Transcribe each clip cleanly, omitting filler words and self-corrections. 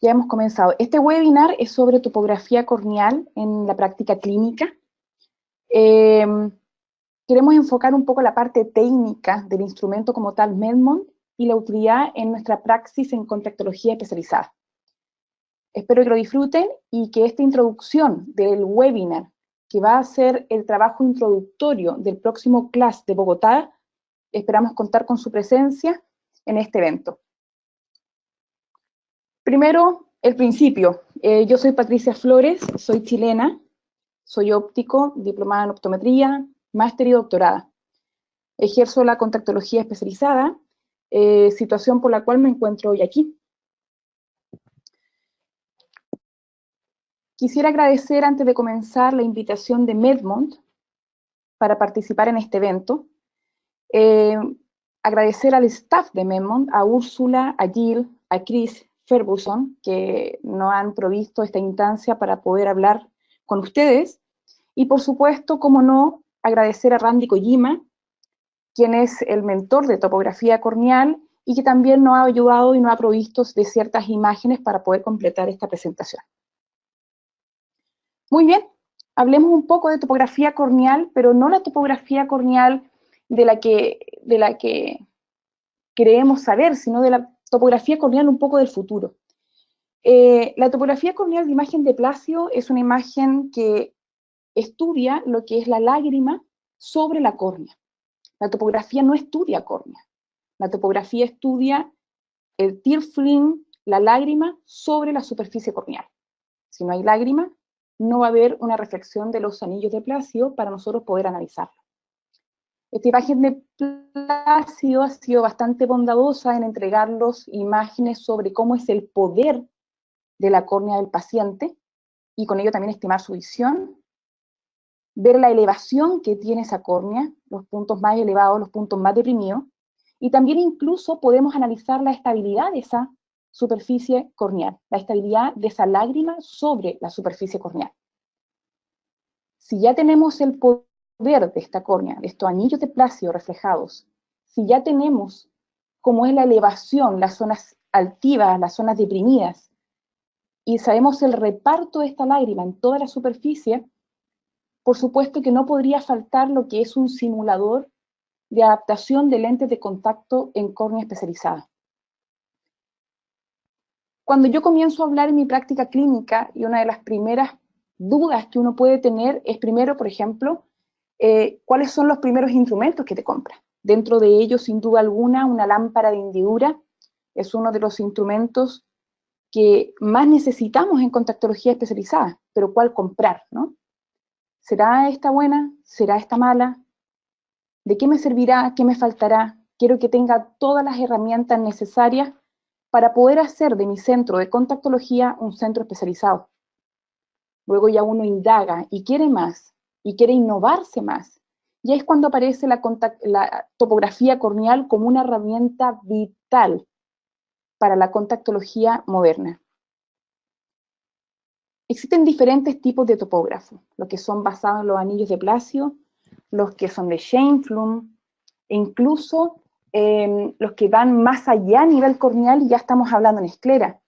Ya hemos comenzado. Este webinar es sobre topografía corneal en la práctica clínica. Queremos enfocar un poco la parte técnica del instrumento como tal Medmont y la utilidad en nuestra praxis en contactología especializada. Espero que lo disfruten y que esta introducción del webinar, que va a ser el trabajo introductorio del próximo class de Bogotá, esperamos contar con su presencia en este evento. Primero, el principio. Yo soy Patricia Flores, soy chilena, soy óptico, diplomada en optometría, máster y doctorada. Ejerzo la contactología especializada, situación por la cual me encuentro hoy aquí. Quisiera agradecer antes de comenzar la invitación de Medmont para participar en este evento. Agradecer al staff de Medmont, a Úrsula, a Jill, a Chris Ferguson, que nos han provisto esta instancia para poder hablar con ustedes. Y por supuesto, como no, agradecer a Randy Kojima, quien es el mentor de topografía corneal y que también nos ha ayudado y nos ha provisto de ciertas imágenes para poder completar esta presentación. Muy bien, hablemos un poco de topografía corneal, pero no la topografía corneal de la que queremos saber, sino de la topografía corneal un poco del futuro. La topografía corneal de imagen de Placio es una imagen que estudia lo que es la lágrima sobre la córnea. La topografía no estudia córnea. La topografía estudia el tear film, la lágrima, sobre la superficie corneal. Si no hay lágrima, no va a haber una reflexión de los anillos de Placio para nosotros poder analizarlo. Esta imagen de Placio ha sido bastante bondadosa en entregarnos imágenes sobre cómo es el poder de la córnea del paciente y con ello también estimar su visión, ver la elevación que tiene esa córnea, los puntos más elevados, los puntos más deprimidos, y también incluso podemos analizar la estabilidad de esa superficie corneal, la estabilidad de esa lágrima sobre la superficie corneal. Si ya tenemos el poder de esta córnea, de estos anillos de Placio reflejados, si ya tenemos cómo es la elevación, las zonas altivas, las zonas deprimidas, y sabemos el reparto de esta lágrima en toda la superficie, por supuesto que no podría faltar lo que es un simulador de adaptación de lentes de contacto en córnea especializada. Cuando yo comienzo a hablar en mi práctica clínica, y una de las primeras dudas que uno puede tener es primero, por ejemplo, ¿cuáles son los primeros instrumentos que te compras? Dentro de ellos, sin duda alguna, una lámpara de hendidura es uno de los instrumentos que más necesitamos en contactología especializada, pero ¿cuál comprar, no? ¿Será esta buena? ¿Será esta mala? ¿De qué me servirá? ¿Qué me faltará? Quiero que tenga todas las herramientas necesarias para poder hacer de mi centro de contactología un centro especializado. Luego ya uno indaga y quiere más, y quiere innovarse más. Y es cuando aparece la topografía corneal como una herramienta vital para la contactología moderna. Existen diferentes tipos de topógrafos, los que son basados en los anillos de Placio, los que son de Scheimpflug, e incluso los que van más allá a nivel corneal y ya estamos hablando en esclera.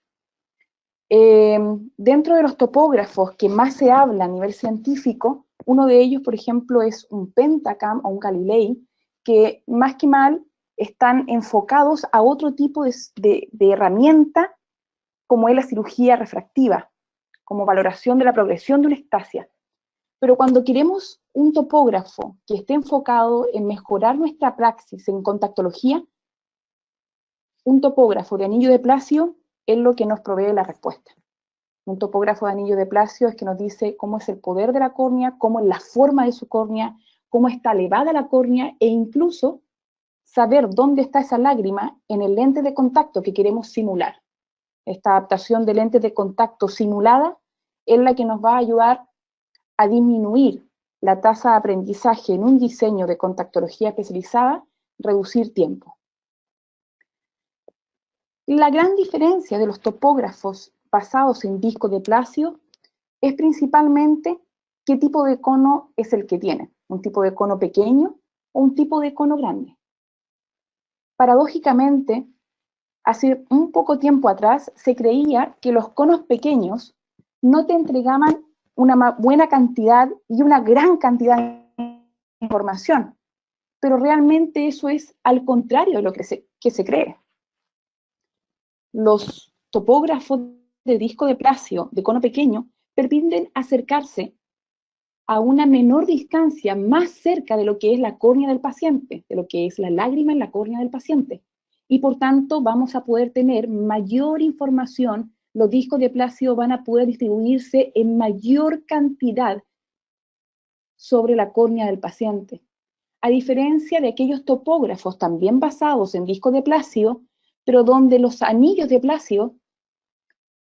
Dentro de los topógrafos que más se habla a nivel científico, uno de ellos, por ejemplo, es un Pentacam o un Galilei, que más que mal están enfocados a otro tipo de herramienta, como es la cirugía refractiva, como valoración de la progresión de una ectasia. Pero cuando queremos un topógrafo que esté enfocado en mejorar nuestra praxis en contactología, un topógrafo de anillo de Placio es lo que nos provee la respuesta. Un topógrafo de anillo de Placio es que nos dice cómo es el poder de la córnea, cómo es la forma de su córnea, cómo está elevada la córnea e incluso saber dónde está esa lágrima en el lente de contacto que queremos simular. Esta adaptación de lentes de contacto simulada es la que nos va a ayudar a disminuir la tasa de aprendizaje en un diseño de contactología especializada, reducir tiempo. La gran diferencia de los topógrafos basados en disco de Placio es principalmente qué tipo de cono es el que tienen, un tipo de cono pequeño o un tipo de cono grande. Paradójicamente, hace un poco tiempo atrás se creía que los conos pequeños no te entregaban una buena cantidad y una gran cantidad de información, pero realmente eso es al contrario de lo que se cree. Los topógrafos de disco de Placio de cono pequeño permiten acercarse a una menor distancia, más cerca de lo que es la córnea del paciente, de lo que es la lágrima en la córnea del paciente. Y por tanto vamos a poder tener mayor información, los discos de Placio van a poder distribuirse en mayor cantidad sobre la córnea del paciente. A diferencia de aquellos topógrafos también basados en discos de Placio, pero donde los anillos de Placio,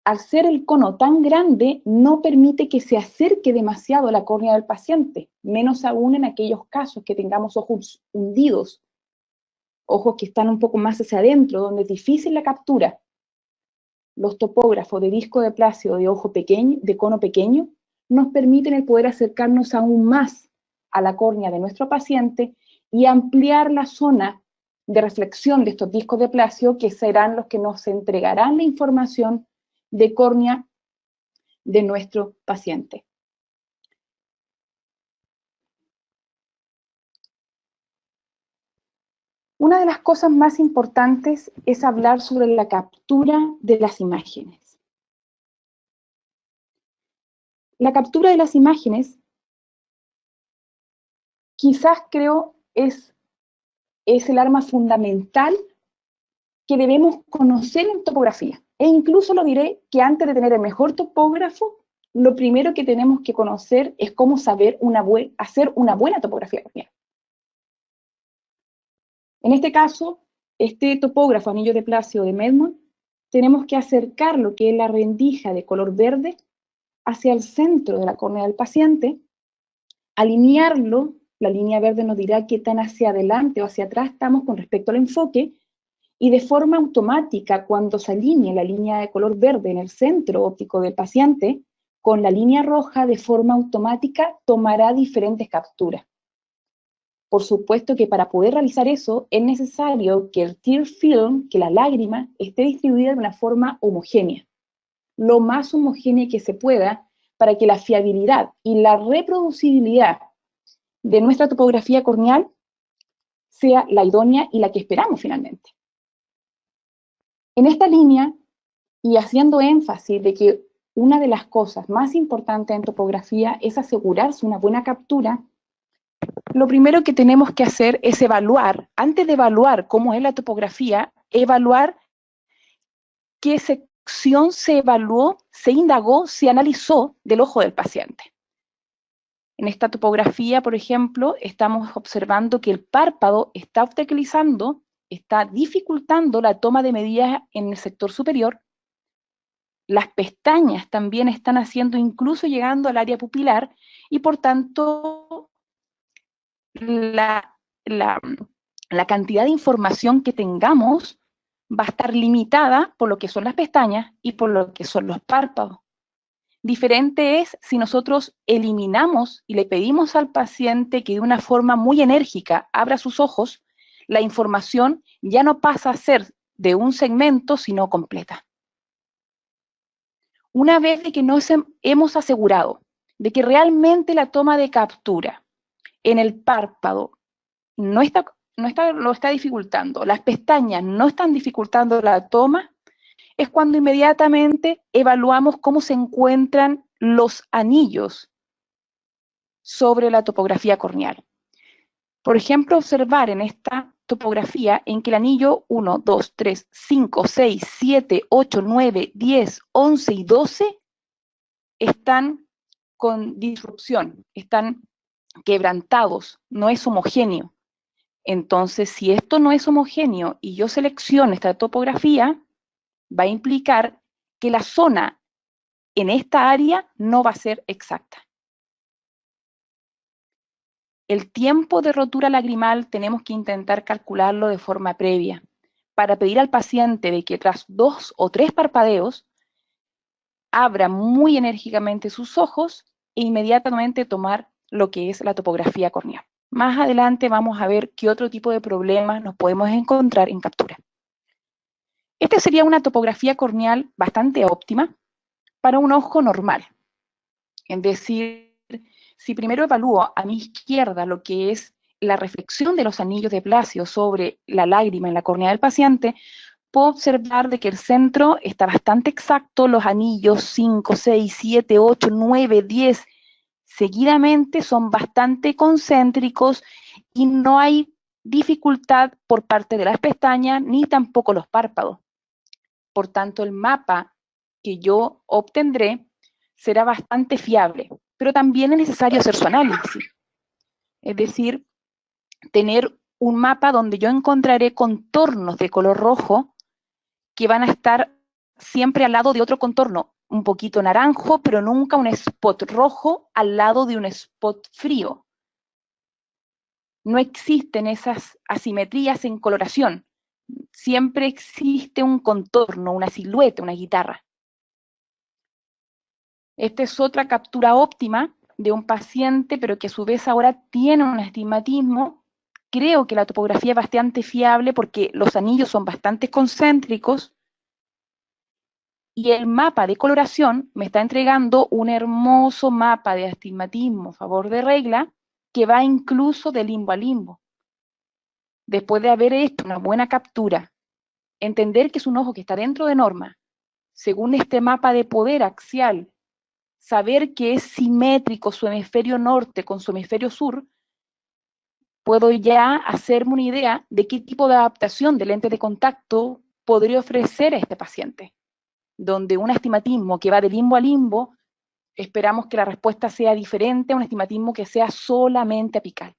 al ser el cono tan grande, no permite que se acerque demasiado a la córnea del paciente, menos aún en aquellos casos que tengamos ojos hundidos, ojos que están un poco más hacia adentro, donde es difícil la captura. Los topógrafos de disco de Placio de ojo pequeño, de cono pequeño, nos permiten el poder acercarnos aún más a la córnea de nuestro paciente y ampliar la zona de reflexión de estos discos de Placio, que serán los que nos entregarán la información de córnea de nuestro paciente. Una de las cosas más importantes es hablar sobre la captura de las imágenes. La captura de las imágenes, quizás creo, es el arma fundamental que debemos conocer en topografía. E incluso lo diré que antes de tener el mejor topógrafo, lo primero que tenemos que conocer es cómo saber hacer una buena topografía corneal. En este caso, este topógrafo anillo de Placio de Medmont, tenemos que acercar lo que es la rendija de color verde hacia el centro de la córnea del paciente, alinearlo, la línea verde nos dirá qué tan hacia adelante o hacia atrás estamos con respecto al enfoque, y de forma automática, cuando se alinee la línea de color verde en el centro óptico del paciente, con la línea roja, de forma automática tomará diferentes capturas. Por supuesto que para poder realizar eso, es necesario que el tear film, que la lágrima, esté distribuida de una forma homogénea, lo más homogénea que se pueda, para que la fiabilidad y la reproducibilidad de nuestra topografía corneal sea la idónea y la que esperamos finalmente. En esta línea, y haciendo énfasis de que una de las cosas más importantes en topografía es asegurarse una buena captura, lo primero que tenemos que hacer es evaluar, antes de evaluar cómo es la topografía, evaluar qué sección se evaluó, se indagó, se analizó del ojo del paciente. En esta topografía, por ejemplo, estamos observando que el párpado está obstaculizando, está dificultando la toma de medidas en el sector superior. Las pestañas también están haciendo, incluso llegando al área pupilar, y por tanto la cantidad de información que tengamos va a estar limitada por lo que son las pestañas y por lo que son los párpados. Diferente es si nosotros eliminamos y le pedimos al paciente que de una forma muy enérgica abra sus ojos, la información ya no pasa a ser de un segmento, sino completa. Una vez de que nos hemos asegurado de que realmente la toma de captura en el párpado lo está dificultando, las pestañas no están dificultando la toma, es cuando inmediatamente evaluamos cómo se encuentran los anillos sobre la topografía corneal. Por ejemplo, observar en esta topografía en que el anillo 1, 2, 3, 5, 6, 7, 8, 9, 10, 11 y 12 están con disrupción, están quebrantados, no es homogéneo. Entonces, si esto no es homogéneo y yo selecciono esta topografía, va a implicar que la zona en esta área no va a ser exacta. El tiempo de rotura lagrimal tenemos que intentar calcularlo de forma previa, para pedir al paciente de que tras 2 o 3 parpadeos abra muy enérgicamente sus ojos e inmediatamente tomar lo que es la topografía corneal. Más adelante vamos a ver qué otro tipo de problemas nos podemos encontrar en captura. Esta sería una topografía corneal bastante óptima para un ojo normal. Es decir, si primero evalúo a mi izquierda lo que es la reflexión de los anillos de Placio sobre la lágrima en la córnea del paciente, puedo observar de que el centro está bastante exacto, los anillos 5, 6, 7, 8, 9, 10, seguidamente son bastante concéntricos y no hay dificultad por parte de las pestañas ni tampoco los párpados. Por tanto, el mapa que yo obtendré será bastante fiable, pero también es necesario hacer su análisis. Es decir, tener un mapa donde yo encontraré contornos de color rojo que van a estar siempre al lado de otro contorno, un poquito naranjo, pero nunca un spot rojo al lado de un spot frío. No existen esas asimetrías en coloración. Siempre existe un contorno, una silueta, una guitarra. Esta es otra captura óptima de un paciente, pero que a su vez ahora tiene un astigmatismo. Creo que la topografía es bastante fiable porque los anillos son bastante concéntricos y el mapa de coloración me está entregando un hermoso mapa de astigmatismo a favor de regla que va incluso de limbo a limbo. Después de haber hecho una buena captura, entender que es un ojo que está dentro de norma, según este mapa de poder axial, saber que es simétrico su hemisferio norte con su hemisferio sur, puedo ya hacerme una idea de qué tipo de adaptación de lente de contacto podría ofrecer a este paciente. Donde un astigmatismo que va de limbo a limbo, esperamos que la respuesta sea diferente a un astigmatismo que sea solamente apical.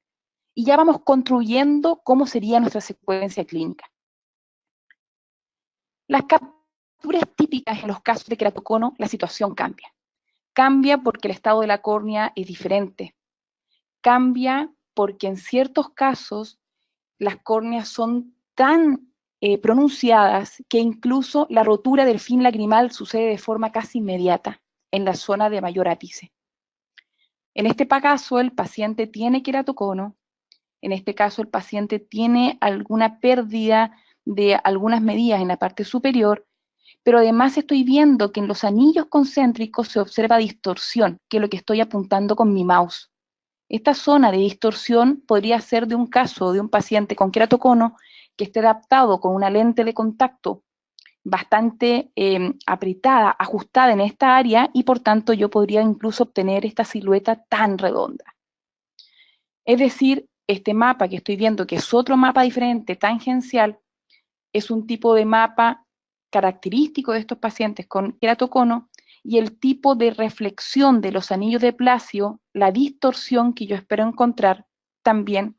Y ya vamos construyendo cómo sería nuestra secuencia clínica. Las capturas típicas en los casos de queratocono, la situación cambia. Cambia porque el estado de la córnea es diferente. Cambia porque en ciertos casos las córneas son tan pronunciadas que incluso la rotura del fin lagrimal sucede de forma casi inmediata en la zona de mayor ápice. En este caso, el paciente tiene queratocono, en este caso el paciente tiene alguna pérdida de algunas medidas en la parte superior, pero además estoy viendo que en los anillos concéntricos se observa distorsión, que es lo que estoy apuntando con mi mouse. Esta zona de distorsión podría ser de un caso de un paciente con queratocono que esté adaptado con una lente de contacto bastante apretada, ajustada en esta área, y por tanto yo podría incluso obtener esta silueta tan redonda. Es decir, este mapa que estoy viendo, que es otro mapa diferente, tangencial, es un tipo de mapa característico de estos pacientes con queratocono, y el tipo de reflexión de los anillos de Placio, la distorsión que yo espero encontrar, también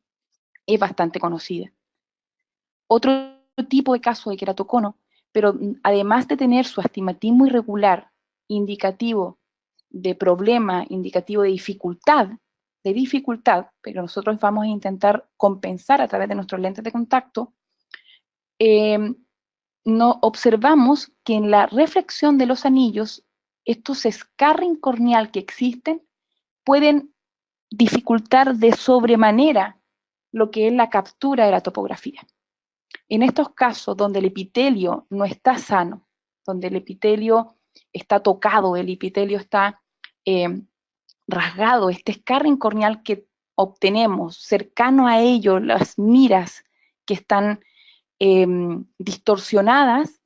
es bastante conocida. Otro tipo de caso de queratocono, pero además de tener su astigmatismo irregular, indicativo de problema, indicativo de dificultad, pero nosotros vamos a intentar compensar a través de nuestros lentes de contacto, no observamos que en la reflexión de los anillos, estos scarring corneal que existen pueden dificultar de sobremanera lo que es la captura de la topografía. En estos casos donde el epitelio no está sano, donde el epitelio está tocado, el epitelio está rasgado, este scarring corneal que obtenemos cercano a ello, las miras que están distorsionadas,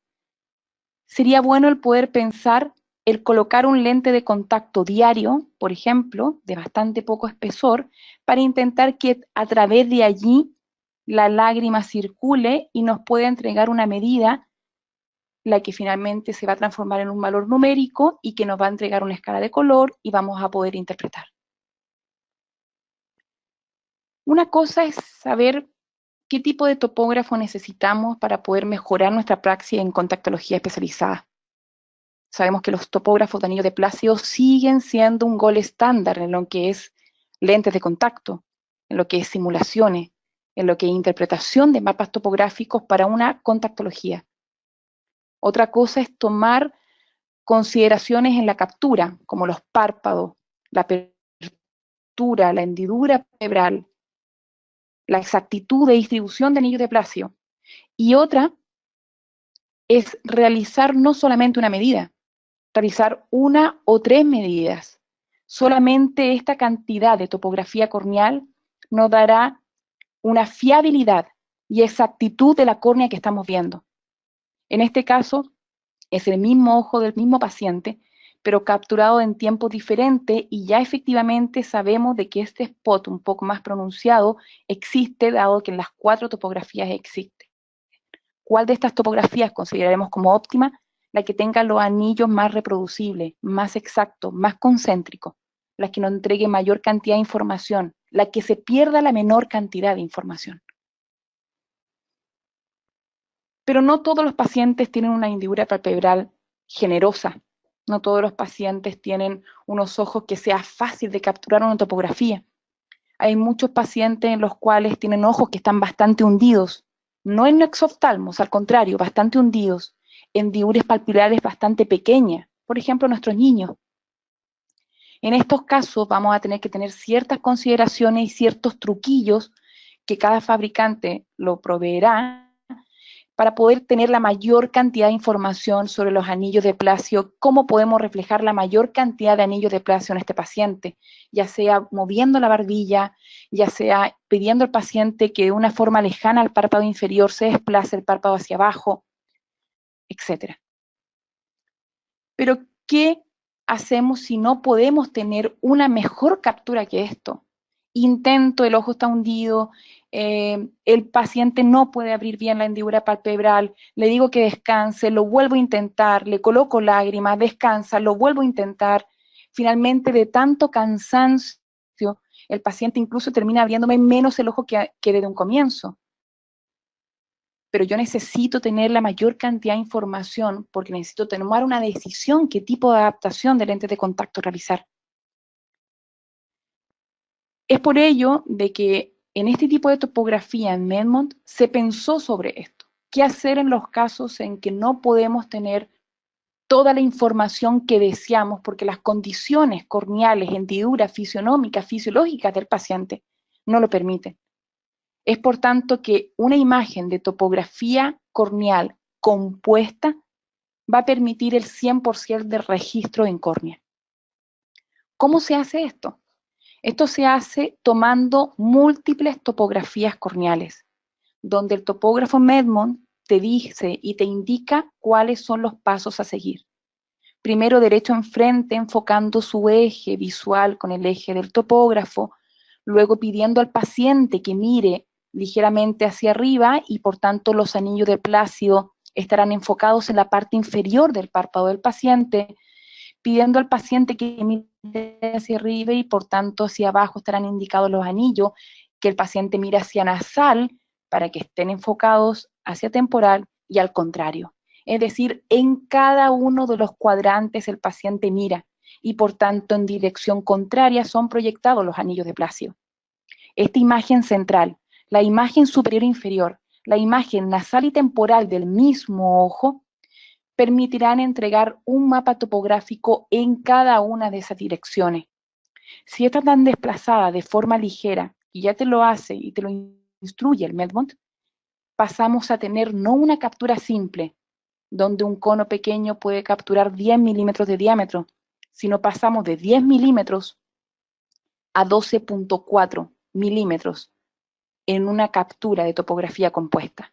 sería bueno el poder pensar el colocar un lente de contacto diario, por ejemplo, de bastante poco espesor, para intentar que a través de allí la lágrima circule y nos pueda entregar una medida, la que finalmente se va a transformar en un valor numérico y que nos va a entregar una escala de color y vamos a poder interpretar. Una cosa es saber qué tipo de topógrafo necesitamos para poder mejorar nuestra praxis en contactología especializada. Sabemos que los topógrafos de anillo de Placio siguen siendo un gol estándar en lo que es lentes de contacto, en lo que es simulaciones, en lo que es interpretación de mapas topográficos para una contactología. Otra cosa es tomar consideraciones en la captura, como los párpados, la apertura, la hendidura vertebral, la exactitud de distribución de anillo de Placio. Y otra es realizar no solamente una medida, realizar una o tres medidas. Solamente esta cantidad de topografía corneal nos dará una fiabilidad y exactitud de la córnea que estamos viendo. En este caso, es el mismo ojo del mismo paciente, pero capturado en tiempos diferentes y ya efectivamente sabemos de que este spot un poco más pronunciado existe, dado que en las 4 topografías existe. ¿Cuál de estas topografías consideraremos como óptima? La que tenga los anillos más reproducibles, más exactos, más concéntricos, la que nos entregue mayor cantidad de información, la que se pierda la menor cantidad de información. Pero no todos los pacientes tienen una hendidura palpebral generosa. No todos los pacientes tienen unos ojos que sea fácil de capturar una topografía. Hay muchos pacientes en los cuales tienen ojos que están bastante hundidos, no en exoftalmos, al contrario, bastante hundidos, hendiduras palpebrales bastante pequeñas, por ejemplo, nuestros niños. En estos casos vamos a tener que tener ciertas consideraciones y ciertos truquillos que cada fabricante lo proveerá para poder tener la mayor cantidad de información sobre los anillos de Placio, cómo podemos reflejar la mayor cantidad de anillos de Placio en este paciente, ya sea moviendo la barbilla, ya sea pidiendo al paciente que de una forma lejana al párpado inferior se desplace el párpado hacia abajo, etc. Pero, ¿qué hacemos si no podemos tener una mejor captura que esto? Intento, el ojo está hundido, el paciente no puede abrir bien la hendidura palpebral, le digo que descanse, lo vuelvo a intentar, le coloco lágrimas, descansa, lo vuelvo a intentar. Finalmente, de tanto cansancio, el paciente incluso termina abriéndome menos el ojo que desde un comienzo. Pero yo necesito tener la mayor cantidad de información porque necesito tomar una decisión qué tipo de adaptación de lentes de contacto realizar. Es por ello de que en este tipo de topografía en Medmont se pensó sobre esto. ¿Qué hacer en los casos en que no podemos tener toda la información que deseamos porque las condiciones corneales, hendiduras, fisionómicas, fisiológicas del paciente no lo permiten? Es por tanto que una imagen de topografía corneal compuesta va a permitir el 100% de registro en córnea. ¿Cómo se hace esto? Esto se hace tomando múltiples topografías corneales, donde el topógrafo Medmont te dice y te indica cuáles son los pasos a seguir. Primero derecho enfrente, enfocando su eje visual con el eje del topógrafo, luego pidiendo al paciente que mire ligeramente hacia arriba y por tanto los anillos de Placio estarán enfocados en la parte inferior del párpado del paciente, pidiendo al paciente que mire hacia arriba y por tanto hacia abajo estarán indicados los anillos, que el paciente mire hacia nasal para que estén enfocados hacia temporal y al contrario. Es decir, en cada uno de los cuadrantes el paciente mira y por tanto en dirección contraria son proyectados los anillos de Placio. Esta imagen central, la imagen superior e inferior, la imagen nasal y temporal del mismo ojo, permitirán entregar un mapa topográfico en cada una de esas direcciones. Si está tan desplazada de forma ligera, y ya te lo hace y te lo instruye el Medmont, pasamos a tener no una captura simple, donde un cono pequeño puede capturar 10 milímetros de diámetro, sino pasamos de 10 milímetros a 12.4 milímetros en una captura de topografía compuesta.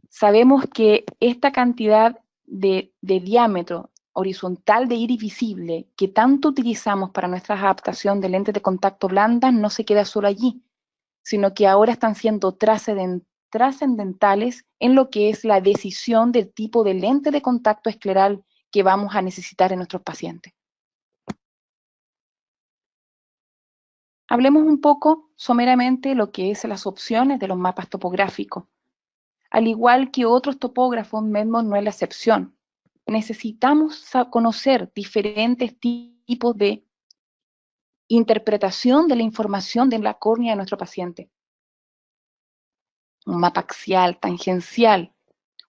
Sabemos que esta cantidad de diámetro horizontal de iris visible que tanto utilizamos para nuestra adaptación de lentes de contacto blandas no se queda solo allí, sino que ahora están siendo trascendentales en lo que es la decisión del tipo de lente de contacto escleral que vamos a necesitar en nuestros pacientes. Hablemos un poco someramente de lo que es las opciones de los mapas topográficos. Al igual que otros topógrafos, Medmont no es la excepción. Necesitamos conocer diferentes tipos de interpretación de la información de la córnea de nuestro paciente. Un mapa axial, tangencial,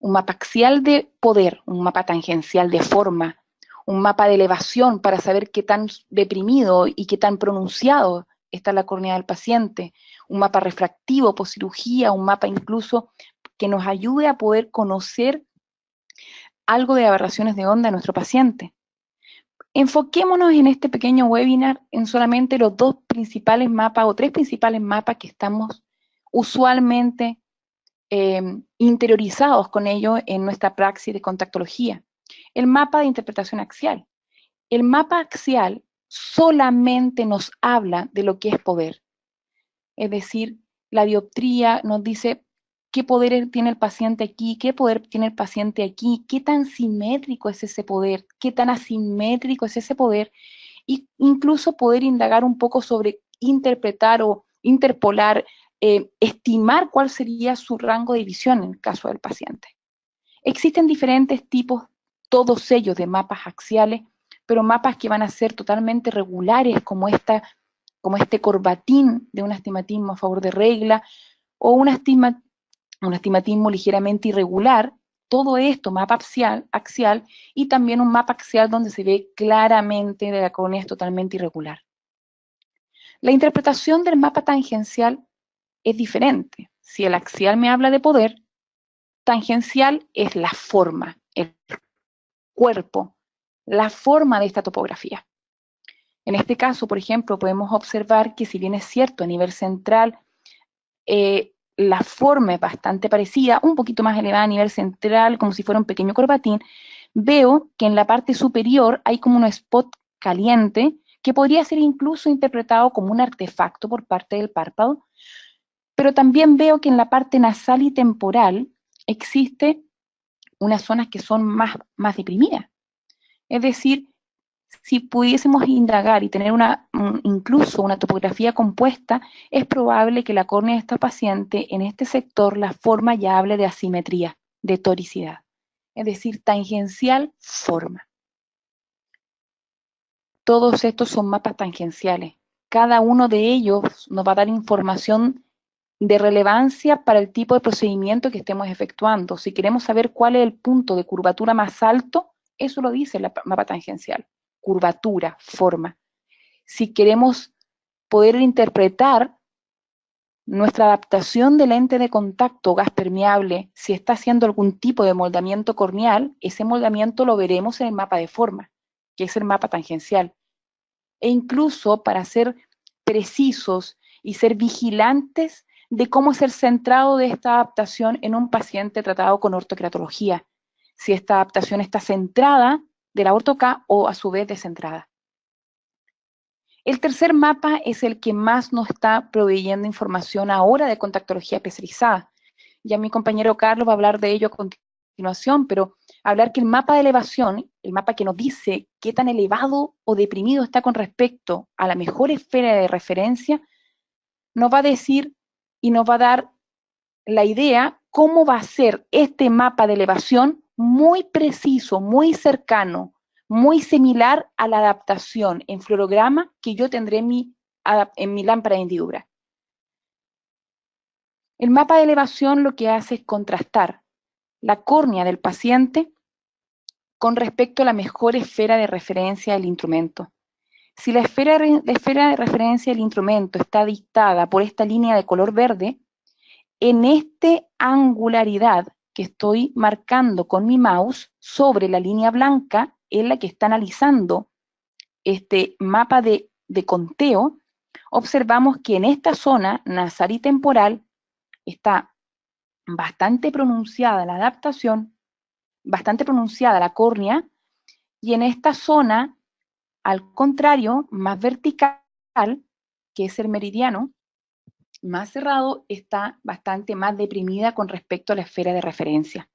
un mapa axial de poder, un mapa tangencial de forma, un mapa de elevación para saber qué tan deprimido y qué tan pronunciado está la córnea del paciente, un mapa refractivo post cirugía, un mapa incluso que nos ayude a poder conocer algo de aberraciones de onda de nuestro paciente. Enfoquémonos en este pequeño webinar en solamente los dos principales mapas o tres principales mapas que estamos usualmente interiorizados con ello en nuestra praxis de contactología. El mapa de interpretación axial. El mapa axial solamente nos habla de lo que es poder. Es decir, la dioptría nos dice qué poder tiene el paciente aquí, qué poder tiene el paciente aquí, qué tan simétrico es ese poder, qué tan asimétrico es ese poder, e incluso poder indagar un poco sobre interpretar o interpolar, estimar cuál sería su rango de visión en el caso del paciente. Existen diferentes tipos, todos ellos de mapas axiales, pero mapas que van a ser totalmente regulares, como este corbatín de un astigmatismo a favor de regla, o un astigmatismo ligeramente irregular. Todo esto, mapa axial, y también un mapa axial donde se ve claramente de la córnea es totalmente irregular. La interpretación del mapa tangencial es diferente. Si el axial me habla de poder, tangencial es la forma, el cuerpo, la forma de esta topografía. En este caso, por ejemplo, podemos observar que si bien es cierto a nivel central, la forma es bastante parecida, un poquito más elevada a nivel central, como si fuera un pequeño corbatín, veo que en la parte superior hay como un spot caliente que podría ser incluso interpretado como un artefacto por parte del párpado, pero también veo que en la parte nasal y temporal existe unas zonas que son más deprimidas. Es decir, si pudiésemos indagar y tener incluso una topografía compuesta, es probable que la córnea de esta paciente, en este sector, la forma ya hable de asimetría, de toricidad. Es decir, tangencial, forma. Todos estos son mapas tangenciales. Cada uno de ellos nos va a dar información de relevancia para el tipo de procedimiento que estemos efectuando. Si queremos saber cuál es el punto de curvatura más alto, eso lo dice el mapa tangencial. Curvatura, forma. Si queremos poder interpretar nuestra adaptación del lente de contacto gas permeable, si está haciendo algún tipo de moldamiento corneal, ese moldamiento lo veremos en el mapa de forma, que es el mapa tangencial. E incluso para ser precisos y ser vigilantes de cómo ser centrado de esta adaptación en un paciente tratado con ortoqueratología, si esta adaptación está centrada de la orto-K o a su vez descentrada. El tercer mapa es el que más nos está proveyendo información ahora de contactología especializada. Ya mi compañero Carlos va a hablar de ello a continuación, pero hablar que el mapa de elevación, el mapa que nos dice qué tan elevado o deprimido está con respecto a la mejor esfera de referencia, nos va a decir y nos va a dar la idea cómo va a ser este mapa de elevación muy preciso, muy cercano, muy similar a la adaptación en fluorograma que yo tendré en mi lámpara de hendidura. El mapa de elevación lo que hace es contrastar la córnea del paciente con respecto a la mejor esfera de referencia del instrumento. Si la esfera de referencia del instrumento está dictada por esta línea de color verde, en esta angularidad que estoy marcando con mi mouse sobre la línea blanca, es la que está analizando este mapa de conteo, observamos que en esta zona nasal y temporal está bastante pronunciada la adaptación, bastante pronunciada la córnea, y en esta zona, al contrario, más vertical, que es el meridiano, más cerrado, está bastante más deprimida con respecto a la esfera de referencia.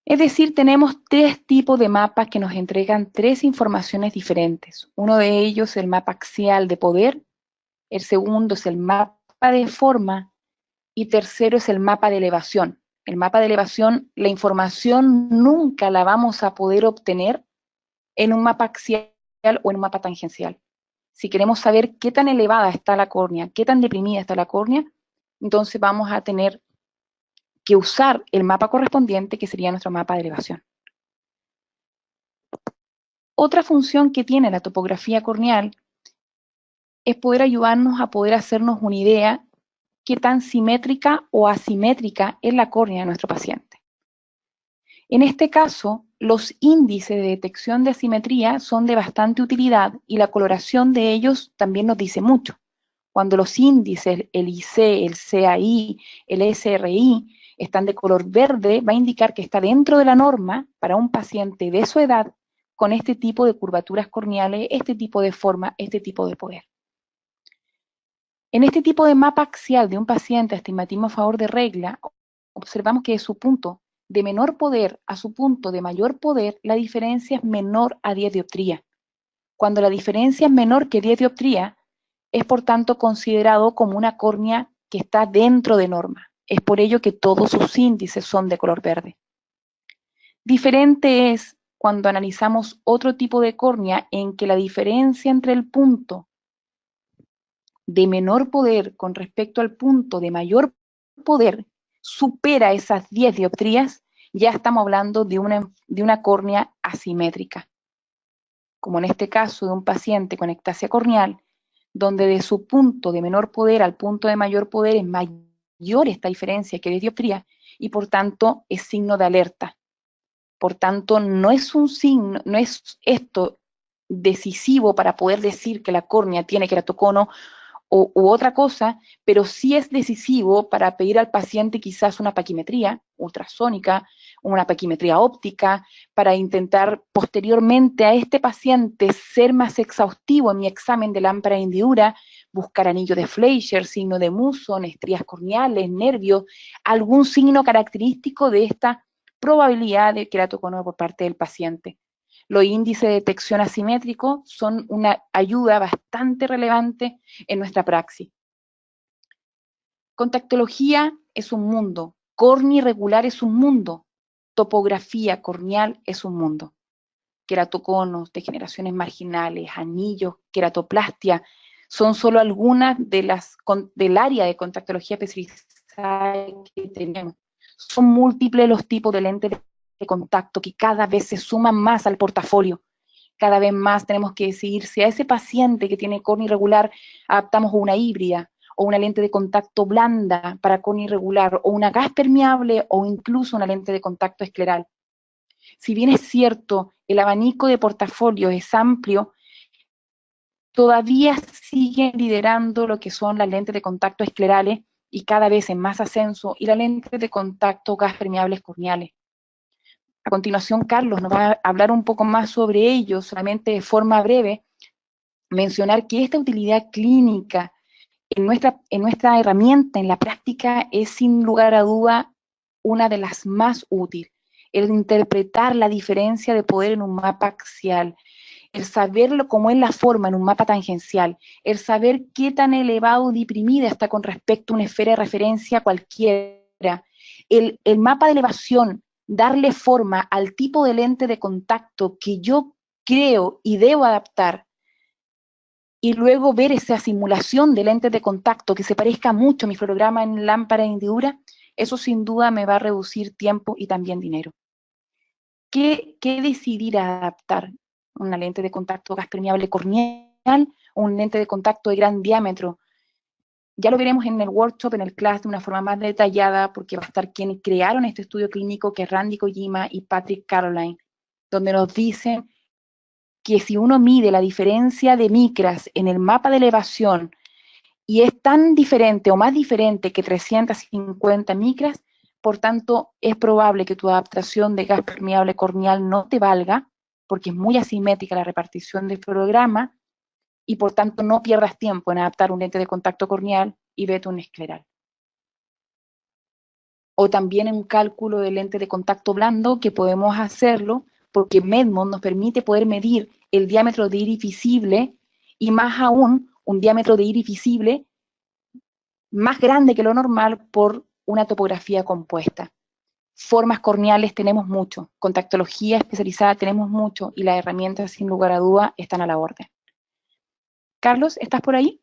Es decir, tenemos tres tipos de mapas que nos entregan tres informaciones diferentes. Uno de ellos es el mapa axial de poder, el segundo es el mapa de forma y tercero es el mapa de elevación. El mapa de elevación, la información nunca la vamos a poder obtener en un mapa axial o en un mapa tangencial. Si queremos saber qué tan elevada está la córnea, qué tan deprimida está la córnea, entonces vamos a tener que usar el mapa correspondiente, que sería nuestro mapa de elevación. Otra función que tiene la topografía corneal es poder ayudarnos a poder hacernos una idea qué tan simétrica o asimétrica es la córnea de nuestro paciente. En este caso, los índices de detección de asimetría son de bastante utilidad y la coloración de ellos también nos dice mucho. Cuando los índices, el IC, el CAI, el SRI, están de color verde, va a indicar que está dentro de la norma para un paciente de su edad con este tipo de curvaturas corneales, este tipo de forma, este tipo de poder. En este tipo de mapa axial de un paciente a astigmatismo a favor de regla, observamos que de su punto de menor poder a su punto de mayor poder, la diferencia es menor a 10 dioptrías. Cuando la diferencia es menor que 10 dioptrías, es por tanto considerado como una córnea que está dentro de norma. Es por ello que todos sus índices son de color verde. Diferente es cuando analizamos otro tipo de córnea en que la diferencia entre el punto de menor poder con respecto al punto de mayor poder supera esas 10 dioptrías, ya estamos hablando de una córnea asimétrica, como en este caso de un paciente con ectasia corneal, donde de su punto de menor poder al punto de mayor poder es mayor esta diferencia que 10 dioptrías, y por tanto es signo de alerta. Por tanto, no es un signo, no es esto decisivo para poder decir que la córnea tiene queratocono u otra cosa, pero sí es decisivo para pedir al paciente quizás una paquimetría ultrasónica, una paquimetría óptica, para intentar posteriormente a este paciente ser más exhaustivo en mi examen de lámpara de hendidura, buscar anillo de Fleischer, signo de Muson, estrías corneales, nervios, algún signo característico de esta probabilidad de queratocono por parte del paciente. Los índices de detección asimétrico son una ayuda bastante relevante en nuestra praxis. Contactología es un mundo, córnea irregular es un mundo, topografía corneal es un mundo. Queratoconos, degeneraciones marginales, anillos, queratoplastia, son solo algunas del área de contactología especializada que tenemos. Son múltiples los tipos de lentes de contacto que cada vez se suman más al portafolio. Cada vez más tenemos que decidir si a ese paciente que tiene córnea irregular adaptamos una híbrida o una lente de contacto blanda para córnea irregular o una gas permeable o incluso una lente de contacto escleral. Si bien es cierto, el abanico de portafolio es amplio, todavía siguen liderando lo que son las lentes de contacto esclerales y cada vez en más ascenso, y las lentes de contacto gas permeables corneales. A continuación, Carlos nos va a hablar un poco más sobre ello, solamente de forma breve, mencionar que esta utilidad clínica en nuestra herramienta, en la práctica, es sin lugar a duda una de las más útiles. El interpretar la diferencia de poder en un mapa axial, el saberlo cómo es la forma en un mapa tangencial, el saber qué tan elevado o deprimida está con respecto a una esfera de referencia cualquiera, el mapa de elevación, darle forma al tipo de lente de contacto que yo creo y debo adaptar, y luego ver esa simulación de lentes de contacto que se parezca mucho a mi fluorograma en lámpara de hendidura, eso sin duda me va a reducir tiempo y también dinero. ¿Qué decidir adaptar? ¿Una lente de contacto gas permeable corneal o un lente de contacto de gran diámetro? Ya lo veremos en el workshop, en el class, de una forma más detallada, porque va a estar quienes crearon este estudio clínico, que es Randy Kojima y Patrick Caroline, donde nos dicen que si uno mide la diferencia de micras en el mapa de elevación y es tan diferente o más diferente que 350 micras, por tanto, es probable que tu adaptación de gas permeable corneal no te valga, porque es muy asimétrica la repartición del fluorograma, y por tanto no pierdas tiempo en adaptar un lente de contacto corneal y vete un escleral. O también en un cálculo de lente de contacto blando, que podemos hacerlo porque Medmond nos permite poder medir el diámetro de iris visible, y más aún un diámetro de iris visible más grande que lo normal por una topografía compuesta. Formas corneales tenemos mucho, contactología especializada tenemos mucho, y las herramientas sin lugar a duda están a la orden. Carlos, ¿estás por ahí?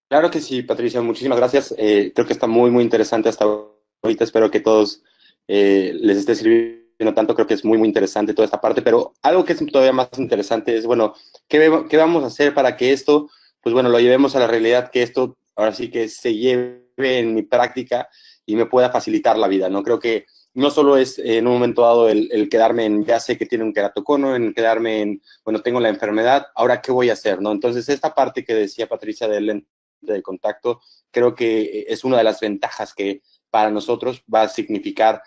Claro que sí, Patricia, muchísimas gracias. Creo que está muy, muy interesante hasta ahorita. Espero que todos les esté sirviendo yo no tanto, creo que es muy, muy interesante toda esta parte, pero algo que es todavía más interesante es, bueno, ¿qué vamos a hacer para que esto, pues bueno, lo llevemos a la realidad, que esto ahora sí que se lleve en mi práctica y me pueda facilitar la vida, ¿no? Creo que no solo es en un momento dado el quedarme en, ya sé que tiene un queratocono, en quedarme en, bueno, tengo la enfermedad, ahora qué voy a hacer, ¿no? Entonces, esta parte que decía Patricia del lente de contacto, creo que es una de las ventajas que para nosotros va a significar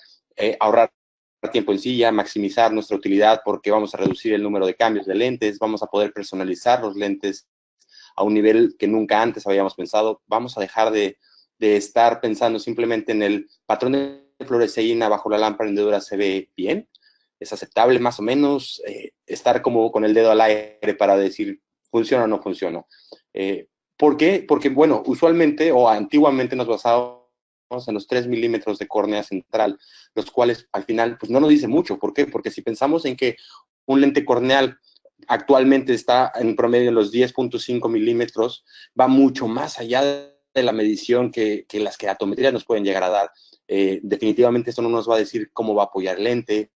ahorrar tiempo en silla, maximizar nuestra utilidad porque vamos a reducir el número de cambios de lentes, vamos a poder personalizar los lentes a un nivel que nunca antes habíamos pensado, vamos a dejar de estar pensando simplemente en el patrón de fluoresceína bajo la lámpara hendedora se ve bien, es aceptable más o menos, estar como con el dedo al aire para decir funciona o no funciona. ¿Por qué? Porque, bueno, usualmente o antiguamente nos basábamos en los 3 milímetros de córnea central, los cuales al final pues no nos dice mucho. ¿Por qué? Porque si pensamos en que un lente corneal actualmente está en promedio en los 10.5 milímetros, va mucho más allá de la medición que las queratometrías nos pueden llegar a dar. Definitivamente esto no nos va a decir cómo va a apoyar el lente,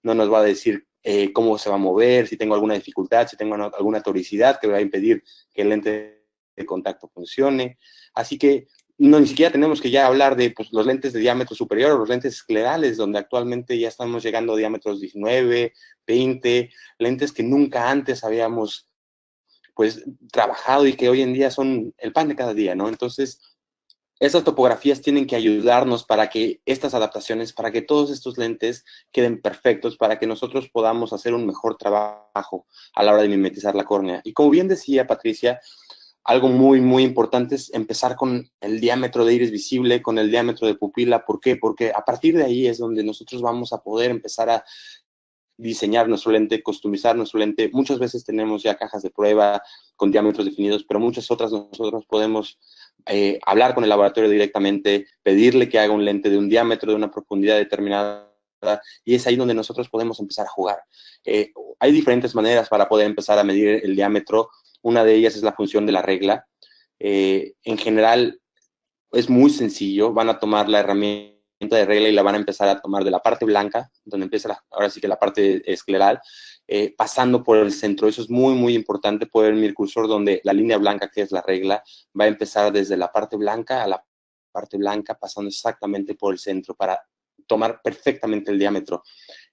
no nos va a decir cómo se va a mover, si tengo alguna dificultad, si tengo alguna toricidad que me va a impedir que el lente de contacto funcione. Así que no, ni siquiera tenemos que ya hablar de pues, los lentes de diámetro superior o los lentes esclerales, donde actualmente ya estamos llegando a diámetros 19, 20, lentes que nunca antes habíamos pues trabajado y que hoy en día son el pan de cada día, ¿no? Entonces, esas topografías tienen que ayudarnos para que estas adaptaciones, para que todos estos lentes queden perfectos, para que nosotros podamos hacer un mejor trabajo a la hora de mimetizar la córnea. Y como bien decía Patricia, algo muy, muy importante es empezar con el diámetro de iris visible, con el diámetro de pupila. ¿Por qué? Porque a partir de ahí es donde nosotros vamos a poder empezar a diseñar nuestro lente, customizar nuestro lente. Muchas veces tenemos ya cajas de prueba con diámetros definidos, pero muchas otras nosotros podemos hablar con el laboratorio directamente, pedirle que haga un lente de un diámetro, de una profundidad determinada, y es ahí donde nosotros podemos empezar a jugar. Hay diferentes maneras para poder empezar a medir el diámetro. Una de ellas es la función de la regla. En general, es muy sencillo. Van a tomar la herramienta de regla y la van a empezar a tomar de la parte blanca, donde empieza ahora sí que la parte escleral, pasando por el centro. Eso es muy, muy importante, poder ver mi cursor donde la línea blanca, que es la regla, va a empezar desde la parte blanca a la parte blanca, pasando exactamente por el centro para tomar perfectamente el diámetro.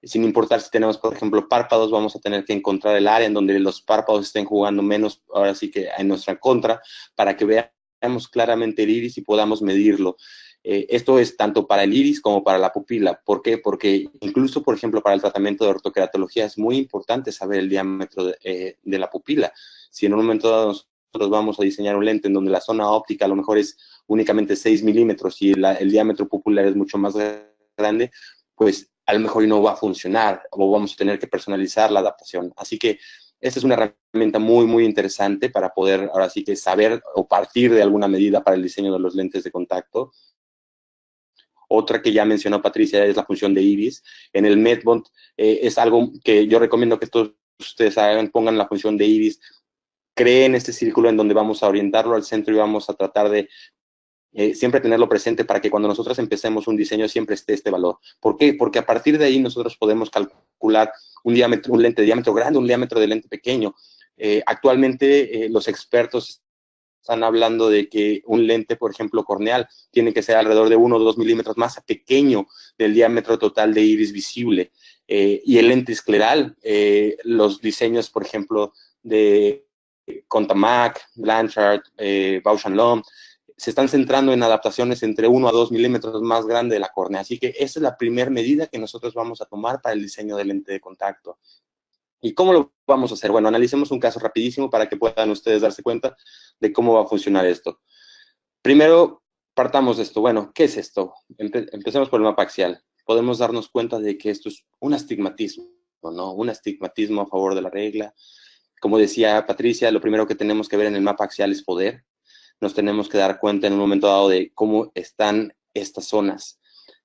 Sin importar si tenemos, por ejemplo, párpados, vamos a tener que encontrar el área en donde los párpados estén jugando menos, ahora sí que en nuestra contra, para que veamos claramente el iris y podamos medirlo. Esto es tanto para el iris como para la pupila. ¿Por qué? Porque incluso, por ejemplo, para el tratamiento de ortoqueratología es muy importante saber el diámetro de la pupila. Si en un momento dado nosotros vamos a diseñar un lente en donde la zona óptica a lo mejor es únicamente 6 milímetros y el diámetro pupilar es mucho más grande, pues a lo mejor no va a funcionar o vamos a tener que personalizar la adaptación. Así que esta es una herramienta muy, muy interesante para poder ahora sí que saber o partir de alguna medida para el diseño de los lentes de contacto. Otra que ya mencionó Patricia es la función de iris. En el MedBond es algo que yo recomiendo que todos ustedes hagan, pongan la función de iris, creen este círculo en donde vamos a orientarlo al centro y vamos a tratar de siempre tenerlo presente para que cuando nosotros empecemos un diseño siempre esté este valor. ¿Por qué? Porque a partir de ahí nosotros podemos calcular un lente de diámetro grande, un diámetro de lente pequeño. Actualmente los expertos están hablando de que un lente, por ejemplo, corneal, tiene que ser alrededor de 1 o 2 milímetros más pequeño del diámetro total de iris visible. Y el lente escleral, los diseños, por ejemplo, de Contamac, Blanchard, Bausch & Lomb, se están centrando en adaptaciones entre 1 a 2 milímetros más grande de la córnea. Así que esa es la primera medida que nosotros vamos a tomar para el diseño del lente de contacto. ¿Y cómo lo vamos a hacer? Bueno, analicemos un caso rapidísimo para que puedan ustedes darse cuenta de cómo va a funcionar esto. Primero, partamos de esto. Bueno, ¿qué es esto? Empecemos por el mapa axial. Podemos darnos cuenta de que esto es un astigmatismo, ¿no? Un astigmatismo a favor de la regla. Como decía Patricia, lo primero que tenemos que ver en el mapa axial es poder. Nos tenemos que dar cuenta en un momento dado de cómo están estas zonas.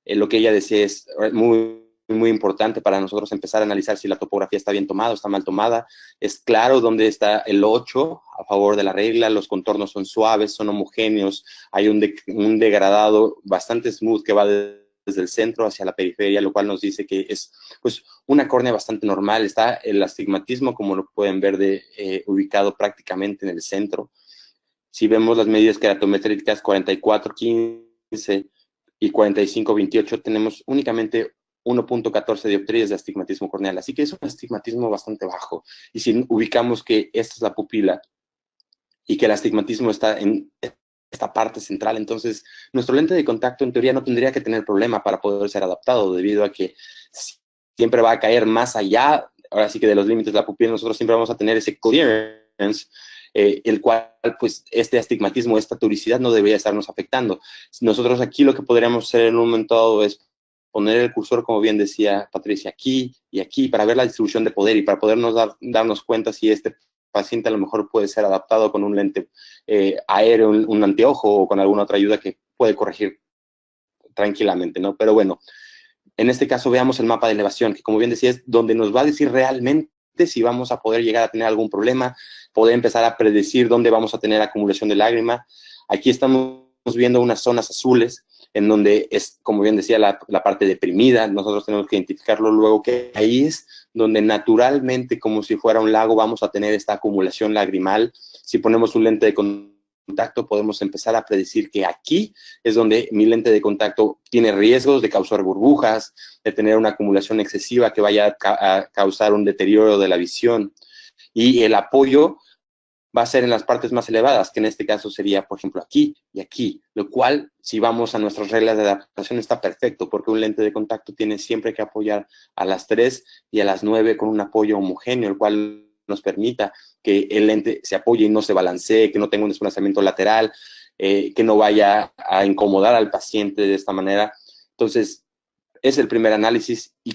Lo que ella decía es muy, muy importante para nosotros empezar a analizar si la topografía está bien tomada o está mal tomada. Es claro dónde está el 8 a favor de la regla, los contornos son suaves, son homogéneos, hay un degradado bastante smooth que va desde el centro hacia la periferia, lo cual nos dice que es pues una córnea bastante normal. Está el astigmatismo, como lo pueden ver, ubicado prácticamente en el centro. Si vemos las medidas queratométricas 44-15 y 45-28, tenemos únicamente 1.14 dioptrías de astigmatismo corneal, así que es un astigmatismo bastante bajo. Y si ubicamos que esta es la pupila y que el astigmatismo está en esta parte central, entonces nuestro lente de contacto en teoría no tendría que tener problema para poder ser adaptado, debido a que siempre va a caer más allá, ahora sí que de los límites de la pupila. Nosotros siempre vamos a tener ese clearance, el cual, pues, este astigmatismo, esta turicidad no debería estarnos afectando. Nosotros aquí lo que podríamos hacer en un momento dado es poner el cursor, como bien decía Patricia, aquí y aquí, para ver la distribución de poder y para podernos darnos cuenta si este paciente a lo mejor puede ser adaptado con un lente aéreo, un anteojo o con alguna otra ayuda que puede corregir tranquilamente, ¿no? Pero bueno, en este caso veamos el mapa de elevación, que como bien decía, es donde nos va a decir realmente si vamos a poder llegar a tener algún problema, poder empezar a predecir dónde vamos a tener acumulación de lágrima. Aquí estamos viendo unas zonas azules, en donde es, como bien decía, la parte deprimida. Nosotros tenemos que identificarlo luego, que ahí es donde naturalmente, como si fuera un lago, vamos a tener esta acumulación lagrimal. Si ponemos un lente de contacto, podemos empezar a predecir que aquí es donde mi lente de contacto tiene riesgos de causar burbujas, de tener una acumulación excesiva que vaya a causar un deterioro de la visión. Y el apoyo va a ser en las partes más elevadas, que en este caso sería, por ejemplo, aquí y aquí, lo cual, si vamos a nuestras reglas de adaptación, está perfecto, porque un lente de contacto tiene siempre que apoyar a las 3 y a las 9 con un apoyo homogéneo, el cual nos permita que el lente se apoye y no se balancee, que no tenga un desplazamiento lateral, que no vaya a incomodar al paciente de esta manera. Entonces, es el primer análisis. ¿Y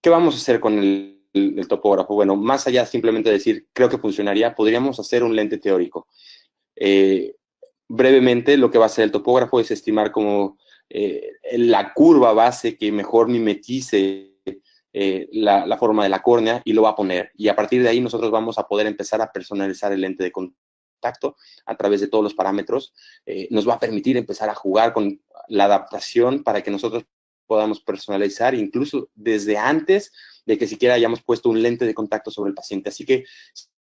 qué vamos a hacer con el topógrafo? Bueno, más allá simplemente de decir, creo que funcionaría, podríamos hacer un lente teórico. Brevemente, lo que va a hacer el topógrafo es estimar como la curva base que mejor mimetice la forma de la córnea, y lo va a poner. Y a partir de ahí nosotros vamos a poder empezar a personalizar el lente de contacto a través de todos los parámetros. Nos va a permitir empezar a jugar con la adaptación para que nosotros podamos personalizar incluso desde antes de que siquiera hayamos puesto un lente de contacto sobre el paciente. Así que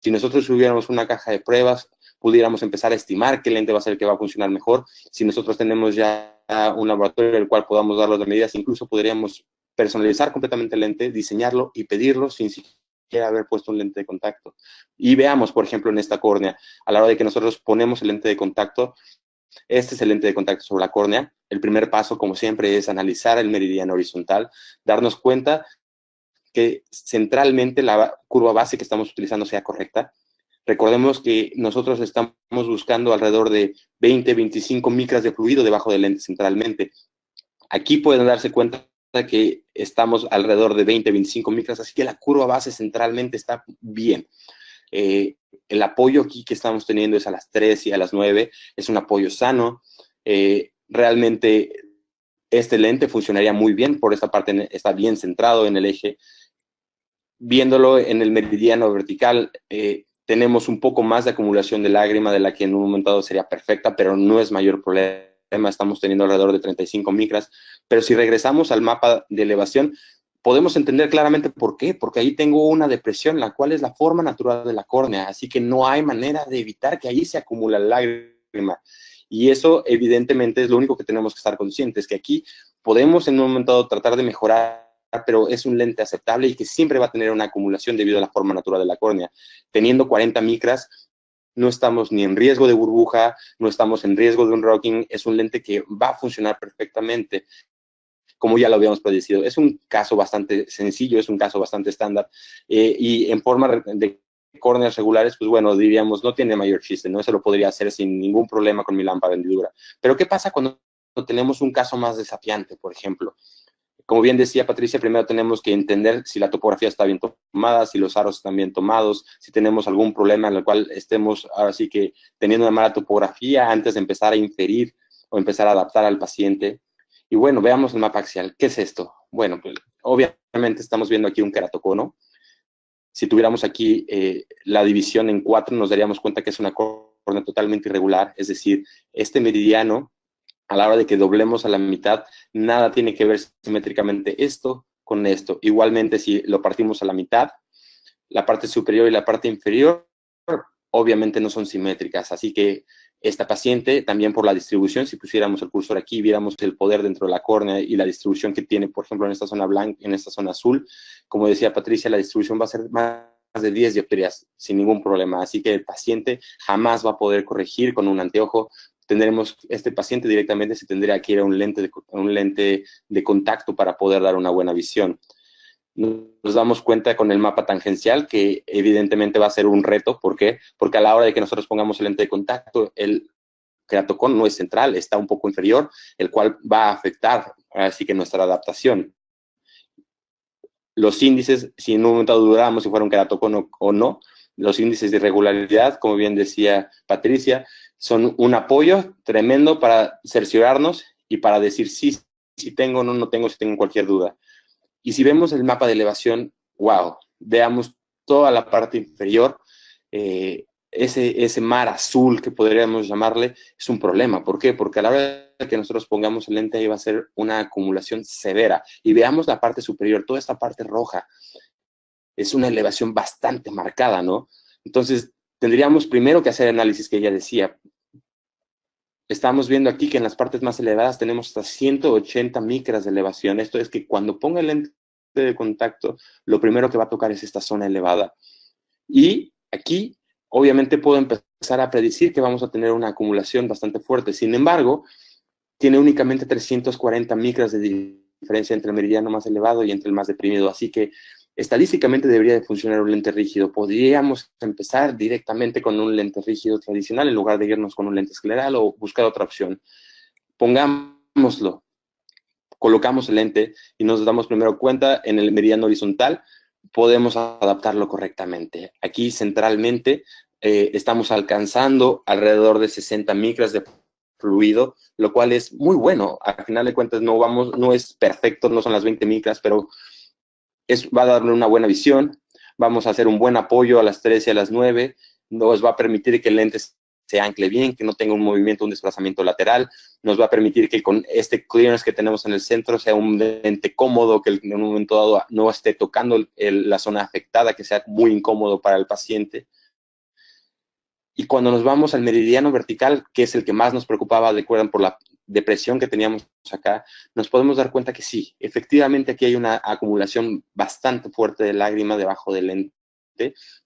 si nosotros tuviéramos una caja de pruebas, pudiéramos empezar a estimar qué lente va a ser el que va a funcionar mejor. Si nosotros tenemos ya un laboratorio en el cual podamos dar las medidas, incluso podríamos personalizar completamente el lente, diseñarlo y pedirlo sin siquiera haber puesto un lente de contacto. Y veamos, por ejemplo, en esta córnea, a la hora de que nosotros ponemos el lente de contacto, este es el lente de contacto sobre la córnea. El primer paso, como siempre, es analizar el meridiano horizontal, darnos cuenta que centralmente la curva base que estamos utilizando sea correcta. Recordemos que nosotros estamos buscando alrededor de 20-25 micras de fluido debajo del lente centralmente. Aquí pueden darse cuenta que estamos alrededor de 20-25 micras, así que la curva base centralmente está bien. El apoyo aquí que estamos teniendo es a las 3 y a las 9, es un apoyo sano. Realmente este lente funcionaría muy bien, por esta parte está bien centrado en el eje. Viéndolo en el meridiano vertical, tenemos un poco más de acumulación de lágrima, de la que en un momento dado sería perfecta, pero no es mayor problema. Estamos teniendo alrededor de 35 micras. Pero si regresamos al mapa de elevación, podemos entender claramente por qué, porque ahí tengo una depresión, la cual es la forma natural de la córnea, así que no hay manera de evitar que ahí se acumule lágrima. Y eso, evidentemente, es lo único que tenemos que estar conscientes, que aquí podemos en un momento dado tratar de mejorar, pero es un lente aceptable y que siempre va a tener una acumulación debido a la forma natural de la córnea. Teniendo 40 micras, no estamos ni en riesgo de burbuja, no estamos en riesgo de un rocking, es un lente que va a funcionar perfectamente, como ya lo habíamos predecido. Es un caso bastante sencillo, es un caso bastante estándar, y en forma de córneas regulares, pues bueno, diríamos, no tiene mayor chiste, ¿no? Eso lo podría hacer sin ningún problema con mi lámpara de hendidura. Pero ¿qué pasa cuando tenemos un caso más desafiante, por ejemplo? Como bien decía Patricia, primero tenemos que entender si la topografía está bien tomada, si los aros están bien tomados, si tenemos algún problema en el cual estemos ahora sí que teniendo una mala topografía antes de empezar a inferir o empezar a adaptar al paciente. Y bueno, veamos el mapa axial. ¿Qué es esto? Bueno, pues obviamente estamos viendo aquí un queratocono. Si tuviéramos aquí la división en 4, nos daríamos cuenta que es una córnea totalmente irregular, es decir, este meridiano a la hora de que doblemos a la mitad, nada tiene que ver simétricamente esto con esto. Igualmente, si lo partimos a la mitad, la parte superior y la parte inferior obviamente no son simétricas, así que esta paciente, también por la distribución, si pusiéramos el cursor aquí, viéramos el poder dentro de la córnea y la distribución que tiene, por ejemplo, en esta zona blanca, en esta zona azul, como decía Patricia, la distribución va a ser más de 10 dioptrías sin ningún problema, así que el paciente jamás va a poder corregir con un anteojo. Tendremos, este paciente directamente se tendría que ir a un lente de contacto para poder dar una buena visión. Nos damos cuenta con el mapa tangencial que evidentemente va a ser un reto. ¿Por qué? Porque a la hora de que nosotros pongamos el lente de contacto, el queratocono no es central, está un poco inferior, el cual va a afectar así que nuestra adaptación. Los índices, si en un momento dudáramos si fuera un queratocono o no, los índices de irregularidad, como bien decía Patricia, son un apoyo tremendo para cerciorarnos y para decir sí, si tengo o no tengo, si tengo cualquier duda. Y si vemos el mapa de elevación, wow, veamos toda la parte inferior, ese mar azul que podríamos llamarle, es un problema. ¿Por qué? Porque a la hora de que nosotros pongamos el lente ahí va a ser una acumulación severa. Y veamos la parte superior, toda esta parte roja, es una elevación bastante marcada, ¿no? Entonces, tendríamos primero que hacer análisis que ella decía. Estamos viendo aquí que en las partes más elevadas tenemos hasta 180 micras de elevación. Esto es que cuando ponga el lente de contacto, lo primero que va a tocar es esta zona elevada. Y aquí, obviamente, puedo empezar a predecir que vamos a tener una acumulación bastante fuerte. Sin embargo, tiene únicamente 340 micras de diferencia entre el meridiano más elevado y entre el más deprimido. Así que estadísticamente debería de funcionar un lente rígido. Podríamos empezar directamente con un lente rígido tradicional en lugar de irnos con un lente escleral o buscar otra opción. Pongámoslo, colocamos el lente y nos damos primero cuenta en el meridiano horizontal, podemos adaptarlo correctamente. Aquí centralmente estamos alcanzando alrededor de 60 micras de fluido, lo cual es muy bueno. Al final de cuentas no es perfecto, no son las 20 micras, pero va a darle una buena visión, vamos a hacer un buen apoyo a las 3 y a las 9, nos va a permitir que el lente se ancle bien, que no tenga un movimiento, un desplazamiento lateral, nos va a permitir que con este clearance que tenemos en el centro sea un lente cómodo, que en un momento dado no esté tocando la zona afectada, que sea muy incómodo para el paciente. Y cuando nos vamos al meridiano vertical, que es el que más nos preocupaba, recuerdan, por la depresión que teníamos acá, nos podemos dar cuenta que sí, efectivamente aquí hay una acumulación bastante fuerte de lágrima debajo del lente,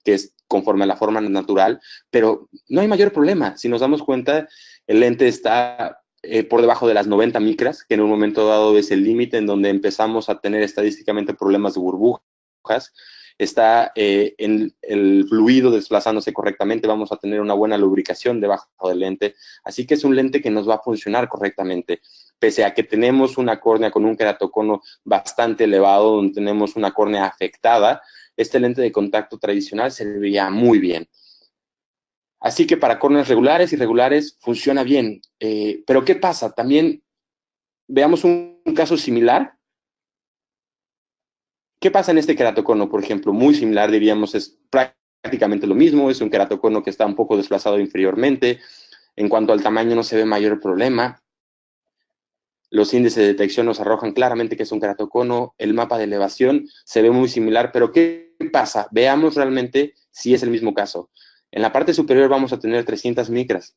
que es conforme a la forma natural, pero no hay mayor problema. Si nos damos cuenta, el lente está por debajo de las 90 micras, que en un momento dado es el límite en donde empezamos a tener estadísticamente problemas de burbujas. Está en el fluido desplazándose correctamente, vamos a tener una buena lubricación debajo del lente, así que es un lente que nos va a funcionar correctamente, pese a que tenemos una córnea con un queratocono bastante elevado, donde tenemos una córnea afectada, este lente de contacto tradicional serviría muy bien. Así que para córneas regulares y irregulares funciona bien, pero ¿qué pasa? También veamos un caso similar. ¿Qué pasa en este queratocono, por ejemplo? Muy similar, diríamos, es prácticamente lo mismo, es un queratocono que está un poco desplazado inferiormente. En cuanto al tamaño no se ve mayor problema. Los índices de detección nos arrojan claramente que es un queratocono. El mapa de elevación se ve muy similar, pero ¿qué pasa? Veamos realmente si es el mismo caso. En la parte superior vamos a tener 300 micras.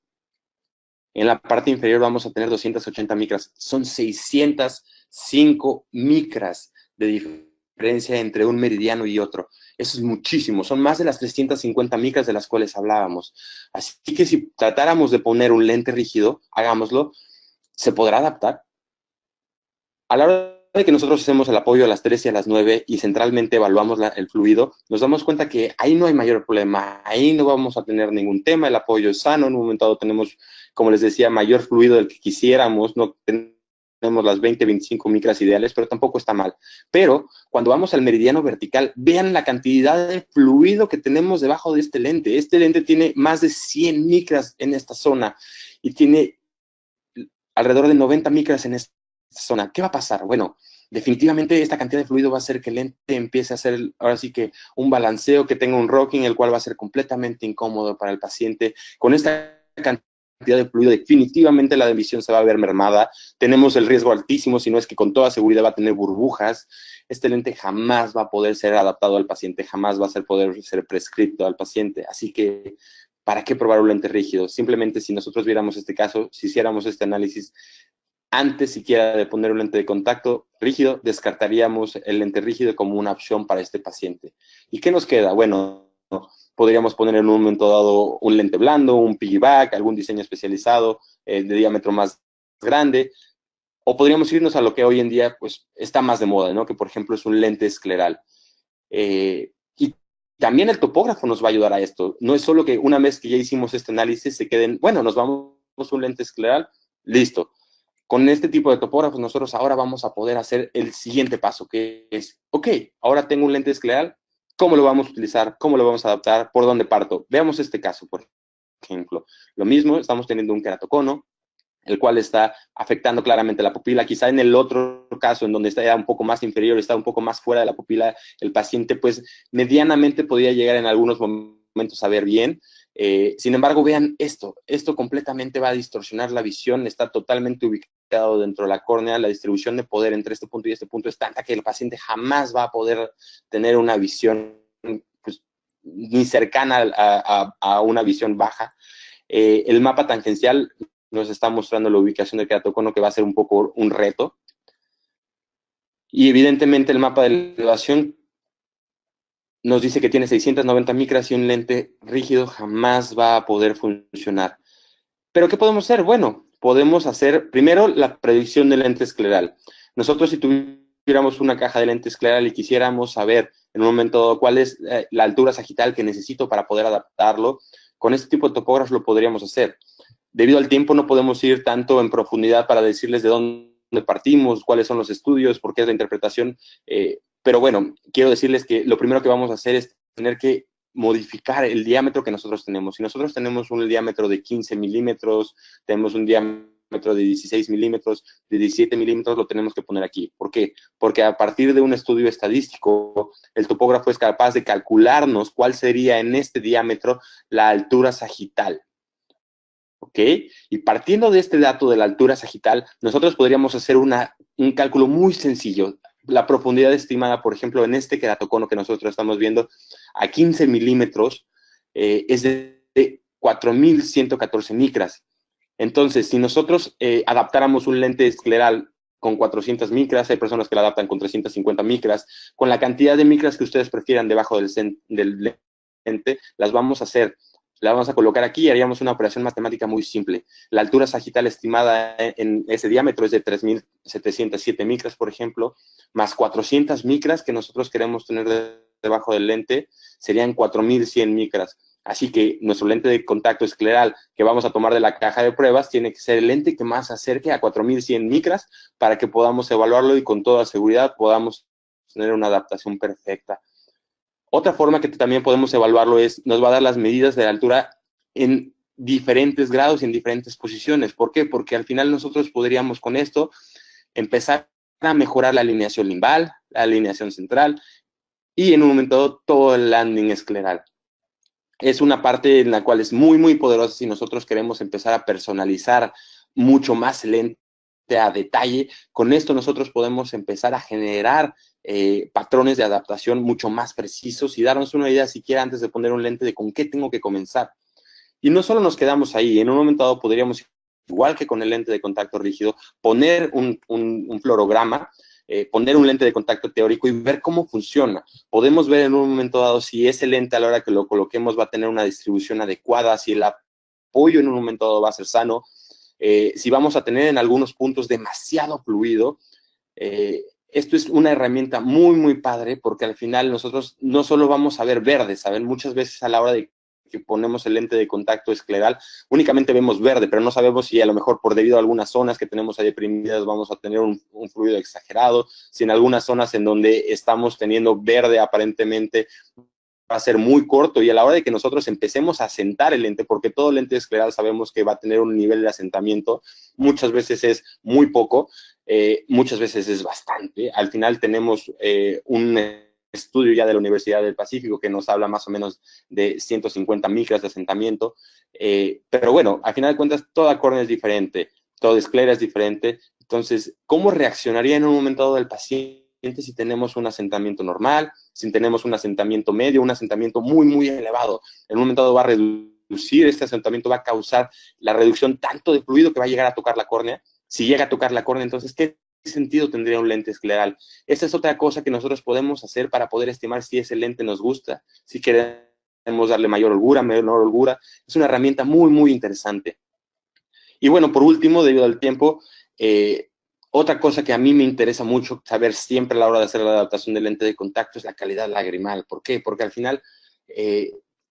En la parte inferior vamos a tener 280 micras. Son 605 micras de diferencia entre un meridiano y otro. Eso es muchísimo. Son más de las 350 micras de las cuales hablábamos. Así que si tratáramos de poner un lente rígido, hagámoslo, ¿se podrá adaptar? A la hora de que nosotros hacemos el apoyo a las 3 y a las 9 y centralmente evaluamos el fluido, nos damos cuenta que ahí no hay mayor problema, ahí no vamos a tener ningún tema, el apoyo es sano, en un momento dado tenemos, como les decía, mayor fluido del que quisiéramos, no tenemos las 20, 25 micras ideales, pero tampoco está mal. Pero cuando vamos al meridiano vertical, vean la cantidad de fluido que tenemos debajo de este lente. Este lente tiene más de 100 micras en esta zona y tiene alrededor de 90 micras en esta zona. ¿Qué va a pasar? Bueno, definitivamente esta cantidad de fluido va a hacer que el lente empiece a hacer, ahora sí que un balanceo, que tenga un rocking, el cual va a ser completamente incómodo para el paciente. Con esta cantidad de fluido, definitivamente la visión se va a ver mermada. Tenemos el riesgo altísimo, si no es que con toda seguridad va a tener burbujas. Este lente jamás va a poder ser adaptado al paciente, jamás va a poder ser prescrito al paciente. Así que, ¿para qué probar un lente rígido? Simplemente si nosotros viéramos este caso, si hiciéramos este análisis, antes siquiera de poner un lente de contacto rígido, descartaríamos el lente rígido como una opción para este paciente. ¿Y qué nos queda? Bueno, podríamos poner en un momento dado un lente blando, un piggyback, algún diseño especializado de diámetro más grande, o podríamos irnos a lo que hoy en día pues, está más de moda, ¿no? Que por ejemplo es un lente escleral. Y también el topógrafo nos va a ayudar a esto. No es solo que una vez que ya hicimos este análisis se queden, bueno, nos vamos a un lente escleral, listo. Con este tipo de topógrafos nosotros ahora vamos a poder hacer el siguiente paso, que es, ok, ahora tengo un lente escleral, ¿cómo lo vamos a utilizar? ¿Cómo lo vamos a adaptar? ¿Por dónde parto? Veamos este caso, por ejemplo. Lo mismo, estamos teniendo un queratocono, el cual está afectando claramente la pupila. Quizá en el otro caso, en donde está un poco más inferior, está un poco más fuera de la pupila, el paciente pues medianamente podría llegar en algunos momentos a ver bien. Sin embargo, vean esto completamente va a distorsionar la visión, está totalmente ubicado dentro de la córnea, la distribución de poder entre este punto y este punto es tanta que el paciente jamás va a poder tener una visión pues, ni cercana a una visión baja. El mapa tangencial nos está mostrando la ubicación del queratocono, que va a ser un poco un reto. Y evidentemente el mapa de elevación nos dice que tiene 690 micras y un lente rígido jamás va a poder funcionar. ¿Pero qué podemos hacer? Bueno, podemos hacer primero la predicción del lente escleral. Nosotros si tuviéramos una caja de lente escleral y quisiéramos saber en un momento dado cuál es la altura sagital que necesito para poder adaptarlo, con este tipo de topógrafos lo podríamos hacer. Debido al tiempo no podemos ir tanto en profundidad para decirles de dónde partimos, cuáles son los estudios, por qué es la interpretación, pero bueno, quiero decirles que lo primero que vamos a hacer es tener que modificar el diámetro que nosotros tenemos. Si nosotros tenemos un diámetro de 15 milímetros, tenemos un diámetro de 16 milímetros, de 17 milímetros, lo tenemos que poner aquí. ¿Por qué? Porque a partir de un estudio estadístico, el topógrafo es capaz de calcularnos cuál sería en este diámetro la altura sagital. ¿Ok? Y partiendo de este dato de la altura sagital, nosotros podríamos hacer un cálculo muy sencillo. La profundidad estimada, por ejemplo, en este queratocono que nosotros estamos viendo, a 15 milímetros, es de 4.114 micras. Entonces, si nosotros adaptáramos un lente escleral con 400 micras, hay personas que la adaptan con 350 micras, con la cantidad de micras que ustedes prefieran debajo del lente, las vamos a hacer. La vamos a colocar aquí y haríamos una operación matemática muy simple. La altura sagital estimada en ese diámetro es de 3.707 micras, por ejemplo, más 400 micras que nosotros queremos tener debajo del lente, serían 4.100 micras. Así que nuestro lente de contacto escleral que vamos a tomar de la caja de pruebas tiene que ser el lente que más se acerque a 4.100 micras para que podamos evaluarlo y con toda seguridad podamos tener una adaptación perfecta. Otra forma que también podemos evaluarlo es, nos va a dar las medidas de la altura en diferentes grados y en diferentes posiciones. ¿Por qué? Porque al final nosotros podríamos con esto empezar a mejorar la alineación limbal, la alineación central y en un momento dado todo el landing escleral. Es una parte en la cual es muy, muy poderosa si nosotros queremos empezar a personalizar mucho más el lente a detalle. Con esto nosotros podemos empezar a generar patrones de adaptación mucho más precisos y darnos una idea siquiera antes de poner un lente de con qué tengo que comenzar. Y no solo nos quedamos ahí, en un momento dado podríamos, igual que con el lente de contacto rígido, poner un fluorograma, poner un lente de contacto teórico y ver cómo funciona. Podemos ver en un momento dado si ese lente a la hora que lo coloquemos va a tener una distribución adecuada, si el apoyo en un momento dado va a ser sano, si vamos a tener en algunos puntos demasiado fluido. Esto es una herramienta muy, muy padre porque al final nosotros no solo vamos a ver verde, ¿saben? Muchas veces a la hora de que ponemos el lente de contacto escleral, únicamente vemos verde, pero no sabemos si a lo mejor por debido a algunas zonas que tenemos ahí deprimidas vamos a tener un fluido exagerado, si en algunas zonas en donde estamos teniendo verde aparentemente va a ser muy corto y a la hora de que nosotros empecemos a asentar el lente, porque todo lente escleral sabemos que va a tener un nivel de asentamiento, muchas veces es muy poco, muchas veces es bastante. Al final tenemos un estudio ya de la Universidad del Pacífico que nos habla más o menos de 150 micras de asentamiento, pero bueno, al final de cuentas, toda córnea es diferente, toda esclera es diferente. Entonces, ¿cómo reaccionaría en un momento dado el paciente si tenemos un asentamiento normal, si tenemos un asentamiento medio, un asentamiento muy, muy elevado? En un momento dado va a reducir este asentamiento, va a causar la reducción tanto de fluido que va a llegar a tocar la córnea. Si llega a tocar la córnea, entonces, ¿qué sentido tendría un lente escleral? Esa es otra cosa que nosotros podemos hacer para poder estimar si ese lente nos gusta, si queremos darle mayor holgura, menor holgura. Es una herramienta muy, muy interesante. Y bueno, por último, debido al tiempo, otra cosa que a mí me interesa mucho saber siempre a la hora de hacer la adaptación del lente de contacto es la calidad lagrimal. ¿Por qué? Porque al final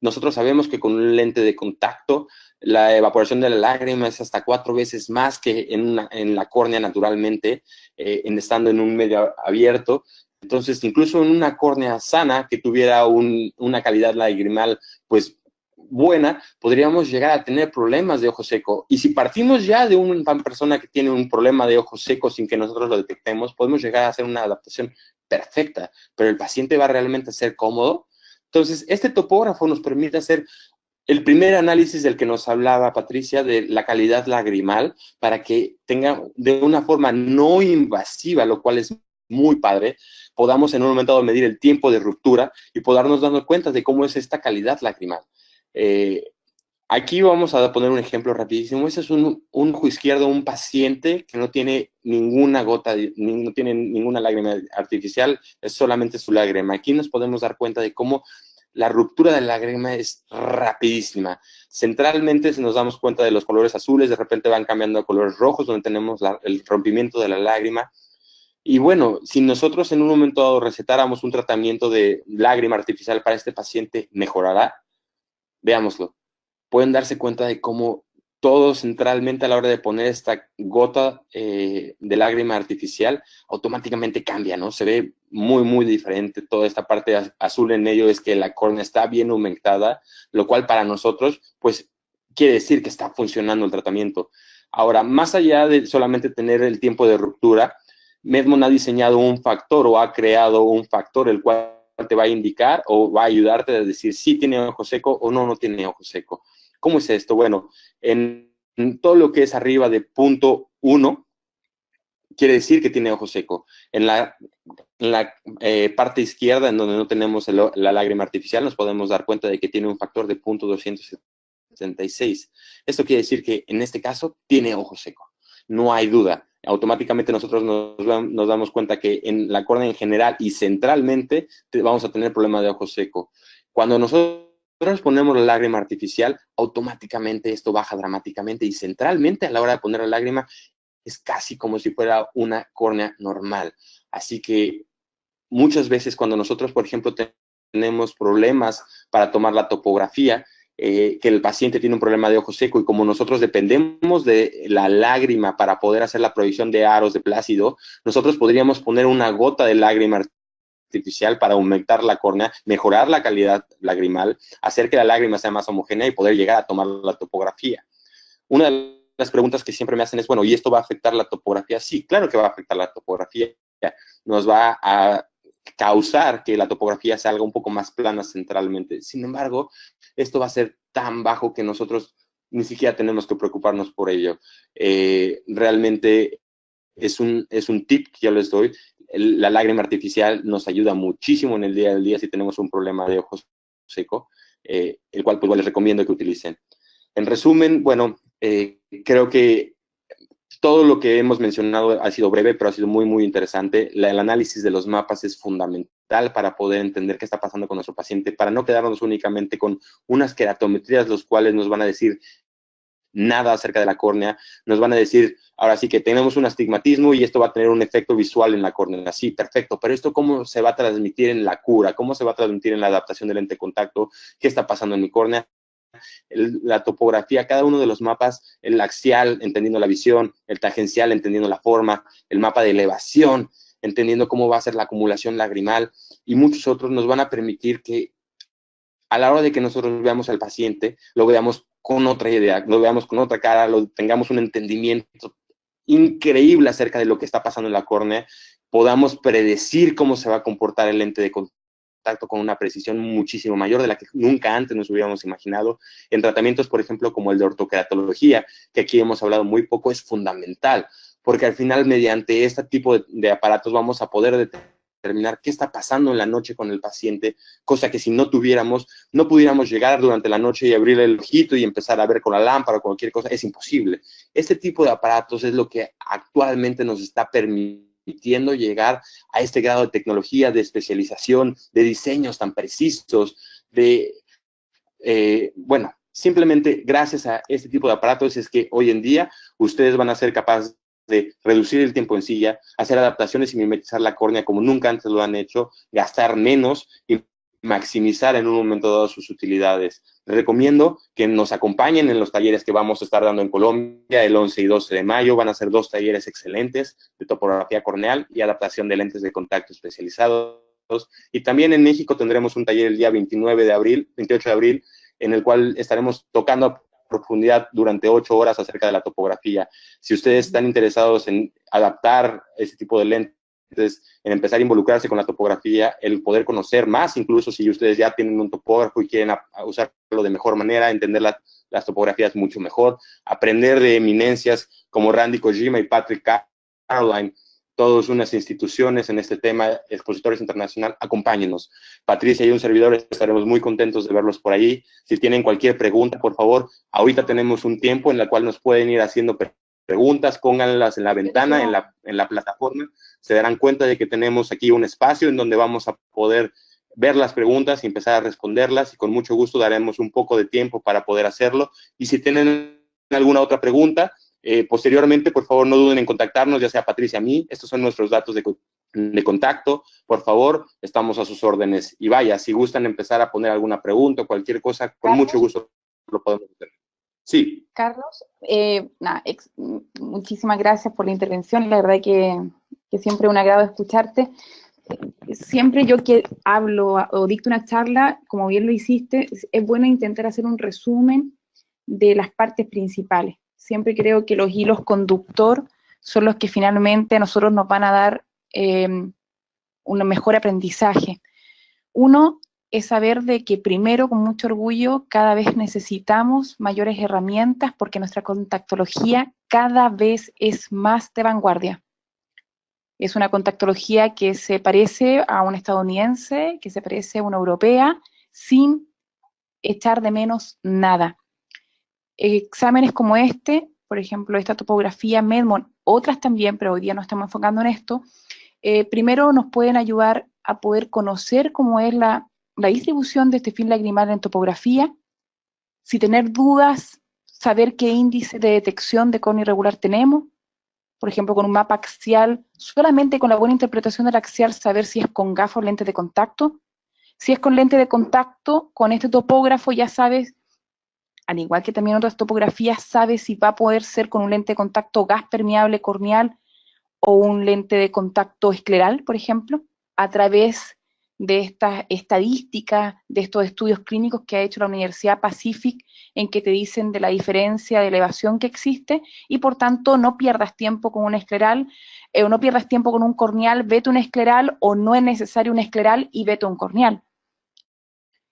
nosotros sabemos que con un lente de contacto la evaporación de la lágrima es hasta 4 veces más que en la córnea naturalmente, estando en un medio abierto. Entonces, incluso en una córnea sana que tuviera una calidad lagrimal pues buena, podríamos llegar a tener problemas de ojo seco. Y si partimos ya de una persona que tiene un problema de ojo seco sin que nosotros lo detectemos, podemos llegar a hacer una adaptación perfecta, pero el paciente va realmente a ser cómodo. Entonces, este topógrafo nos permite hacer el primer análisis del que nos hablaba Patricia, de la calidad lagrimal, para que tenga de una forma no invasiva, lo cual es muy padre, podamos en un momento dado medir el tiempo de ruptura y podernos darnos cuenta de cómo es esta calidad lagrimal. Aquí vamos a poner un ejemplo rapidísimo. Ese es un ojo izquierdo, un paciente que no tiene ninguna gota, no tiene ninguna lágrima artificial, es solamente su lágrima. Aquí nos podemos dar cuenta de cómo la ruptura de la lágrima es rapidísima. Centralmente, si nos damos cuenta de los colores azules, de repente van cambiando a colores rojos, donde tenemos el rompimiento de la lágrima. Y bueno, si nosotros en un momento dado recetáramos un tratamiento de lágrima artificial para este paciente, ¿mejorará? Veámoslo. Pueden darse cuenta de cómo todo centralmente a la hora de poner esta gota de lágrima artificial automáticamente cambia, ¿no? Se ve muy, muy diferente. Toda esta parte azul en medio es que la córnea está bien humectada, lo cual para nosotros, pues, quiere decir que está funcionando el tratamiento. Ahora, más allá de solamente tener el tiempo de ruptura, Medmon ha diseñado un factor o ha creado un factor el cual te va a indicar o va a ayudarte a decir si tiene ojo seco o no tiene ojo seco. ¿Cómo es esto? Bueno, en todo lo que es arriba de punto 1, quiere decir que tiene ojo seco. En la parte izquierda, en donde no tenemos la lágrima artificial, nos podemos dar cuenta de que tiene un factor de punto 276. Esto quiere decir que en este caso tiene ojo seco. No hay duda. Automáticamente nosotros nos damos cuenta que en la córnea en general y centralmente vamos a tener problema de ojo seco. Cuando nosotros ponemos la lágrima artificial, automáticamente esto baja dramáticamente y centralmente a la hora de poner la lágrima es casi como si fuera una córnea normal. Así que muchas veces cuando nosotros, por ejemplo, tenemos problemas para tomar la topografía, que el paciente tiene un problema de ojo seco y como nosotros dependemos de la lágrima para poder hacer la provisión de aros de plácido, nosotros podríamos poner una gota de lágrima artificial para aumentar la córnea, mejorar la calidad lagrimal, hacer que la lágrima sea más homogénea y poder llegar a tomar la topografía. Una de las preguntas que siempre me hacen es, bueno, ¿y esto va a afectar la topografía? Sí, claro que va a afectar la topografía. Nos va a causar que la topografía salga un poco más plana centralmente. Sin embargo, esto va a ser tan bajo que nosotros ni siquiera tenemos que preocuparnos por ello. Realmente es un tip que yo les doy. La lágrima artificial nos ayuda muchísimo en el día a día si tenemos un problema de ojo seco, el cual pues les recomiendo que utilicen. En resumen, bueno, creo que todo lo que hemos mencionado ha sido breve, pero ha sido muy, muy interesante. El análisis de los mapas es fundamental para poder entender qué está pasando con nuestro paciente, para no quedarnos únicamente con unas queratometrías, los cuales nos van a decir nada acerca de la córnea, nos van a decir, ahora sí que tenemos un astigmatismo y esto va a tener un efecto visual en la córnea. Sí, perfecto, pero esto ¿cómo se va a transmitir en la cura? ¿Cómo se va a transmitir en la adaptación del lente de contacto? ¿Qué está pasando en mi córnea? La topografía, cada uno de los mapas, el axial, entendiendo la visión, el tangencial, entendiendo la forma, el mapa de elevación, entendiendo cómo va a ser la acumulación lagrimal, y muchos otros nos van a permitir que a la hora de que nosotros veamos al paciente, lo veamos con otra idea, lo veamos con otra cara, tengamos un entendimiento increíble acerca de lo que está pasando en la córnea, podamos predecir cómo se va a comportar el lente de contacto contacto con una precisión muchísimo mayor de la que nunca antes nos hubiéramos imaginado. En tratamientos, por ejemplo, como el de ortoqueratología, que aquí hemos hablado muy poco, es fundamental, porque al final, mediante este tipo de aparatos, vamos a poder determinar qué está pasando en la noche con el paciente, cosa que si no tuviéramos, no pudiéramos llegar durante la noche y abrir el ojito y empezar a ver con la lámpara o cualquier cosa, es imposible. Este tipo de aparatos es lo que actualmente nos está permitiendo llegar a este grado de tecnología, de especialización, de diseños tan precisos, bueno, simplemente gracias a este tipo de aparatos es que hoy en día ustedes van a ser capaces de reducir el tiempo en silla, hacer adaptaciones y mimetizar la córnea como nunca antes lo han hecho, gastar menos y maximizar en un momento dado sus utilidades. Les recomiendo que nos acompañen en los talleres que vamos a estar dando en Colombia el 11 y 12 de mayo. Van a ser 2 talleres excelentes de topografía corneal y adaptación de lentes de contacto especializados. Y también en México tendremos un taller el día 28 de abril, en el cual estaremos tocando a profundidad durante 8 horas acerca de la topografía. Si ustedes están interesados en adaptar ese tipo de lentes, en empezar a involucrarse con la topografía, el poder conocer más, incluso si ustedes ya tienen un topógrafo y quieren usarlo de mejor manera, entender las topografías mucho mejor, aprender de eminencias como Randy Kojima y Patrick Caroline, todas unas instituciones en este tema, expositores internacionales, acompáñenos. Patricia y un servidor estaremos muy contentos de verlos por ahí. Si tienen cualquier pregunta, por favor, ahorita tenemos un tiempo en el cual nos pueden ir haciendo preguntas, pónganlas en la ventana, en la plataforma, se darán cuenta de que tenemos aquí un espacio en donde vamos a poder ver las preguntas y empezar a responderlas, y con mucho gusto daremos un poco de tiempo para poder hacerlo. Y si tienen alguna otra pregunta, posteriormente, por favor, no duden en contactarnos, ya sea Patricia a mí. Estos son nuestros datos de contacto. Por favor, estamos a sus órdenes. Y vaya, si gustan empezar a poner alguna pregunta o cualquier cosa, con mucho gusto lo podemos hacer. Sí. Carlos, muchísimas gracias por la intervención. La verdad que siempre es un agrado escucharte. Siempre yo que hablo o dicto una charla, como bien lo hiciste, es bueno intentar hacer un resumen de las partes principales. Siempre creo que los hilos conductor son los que finalmente a nosotros nos van a dar un mejor aprendizaje. Uno es saber de que primero, con mucho orgullo, cada vez necesitamos mayores herramientas porque nuestra contactología cada vez es más de vanguardia. Es una contactología que se parece a una estadounidense, que se parece a una europea, sin echar de menos nada. Exámenes como este, por ejemplo, esta topografía Medmont, otras también, pero hoy día nos estamos enfocando en esto, primero nos pueden ayudar a poder conocer cómo es la distribución de este film lagrimal en topografía, si tener dudas, saber qué índice de detección de córnea irregular tenemos, por ejemplo, con un mapa axial, solamente con la buena interpretación del axial, saber si es con gafas o lente de contacto. Si es con lente de contacto, con este topógrafo ya sabes, al igual que también otras topografías, sabes si va a poder ser con un lente de contacto gas permeable corneal o un lente de contacto escleral, por ejemplo, a través de esta estadística, de estos estudios clínicos que ha hecho la Universidad Pacific, en que te dicen de la diferencia de elevación que existe, y por tanto no pierdas tiempo con un escleral, o no pierdas tiempo con un corneal, vete un escleral, o no es necesario un escleral y vete un corneal.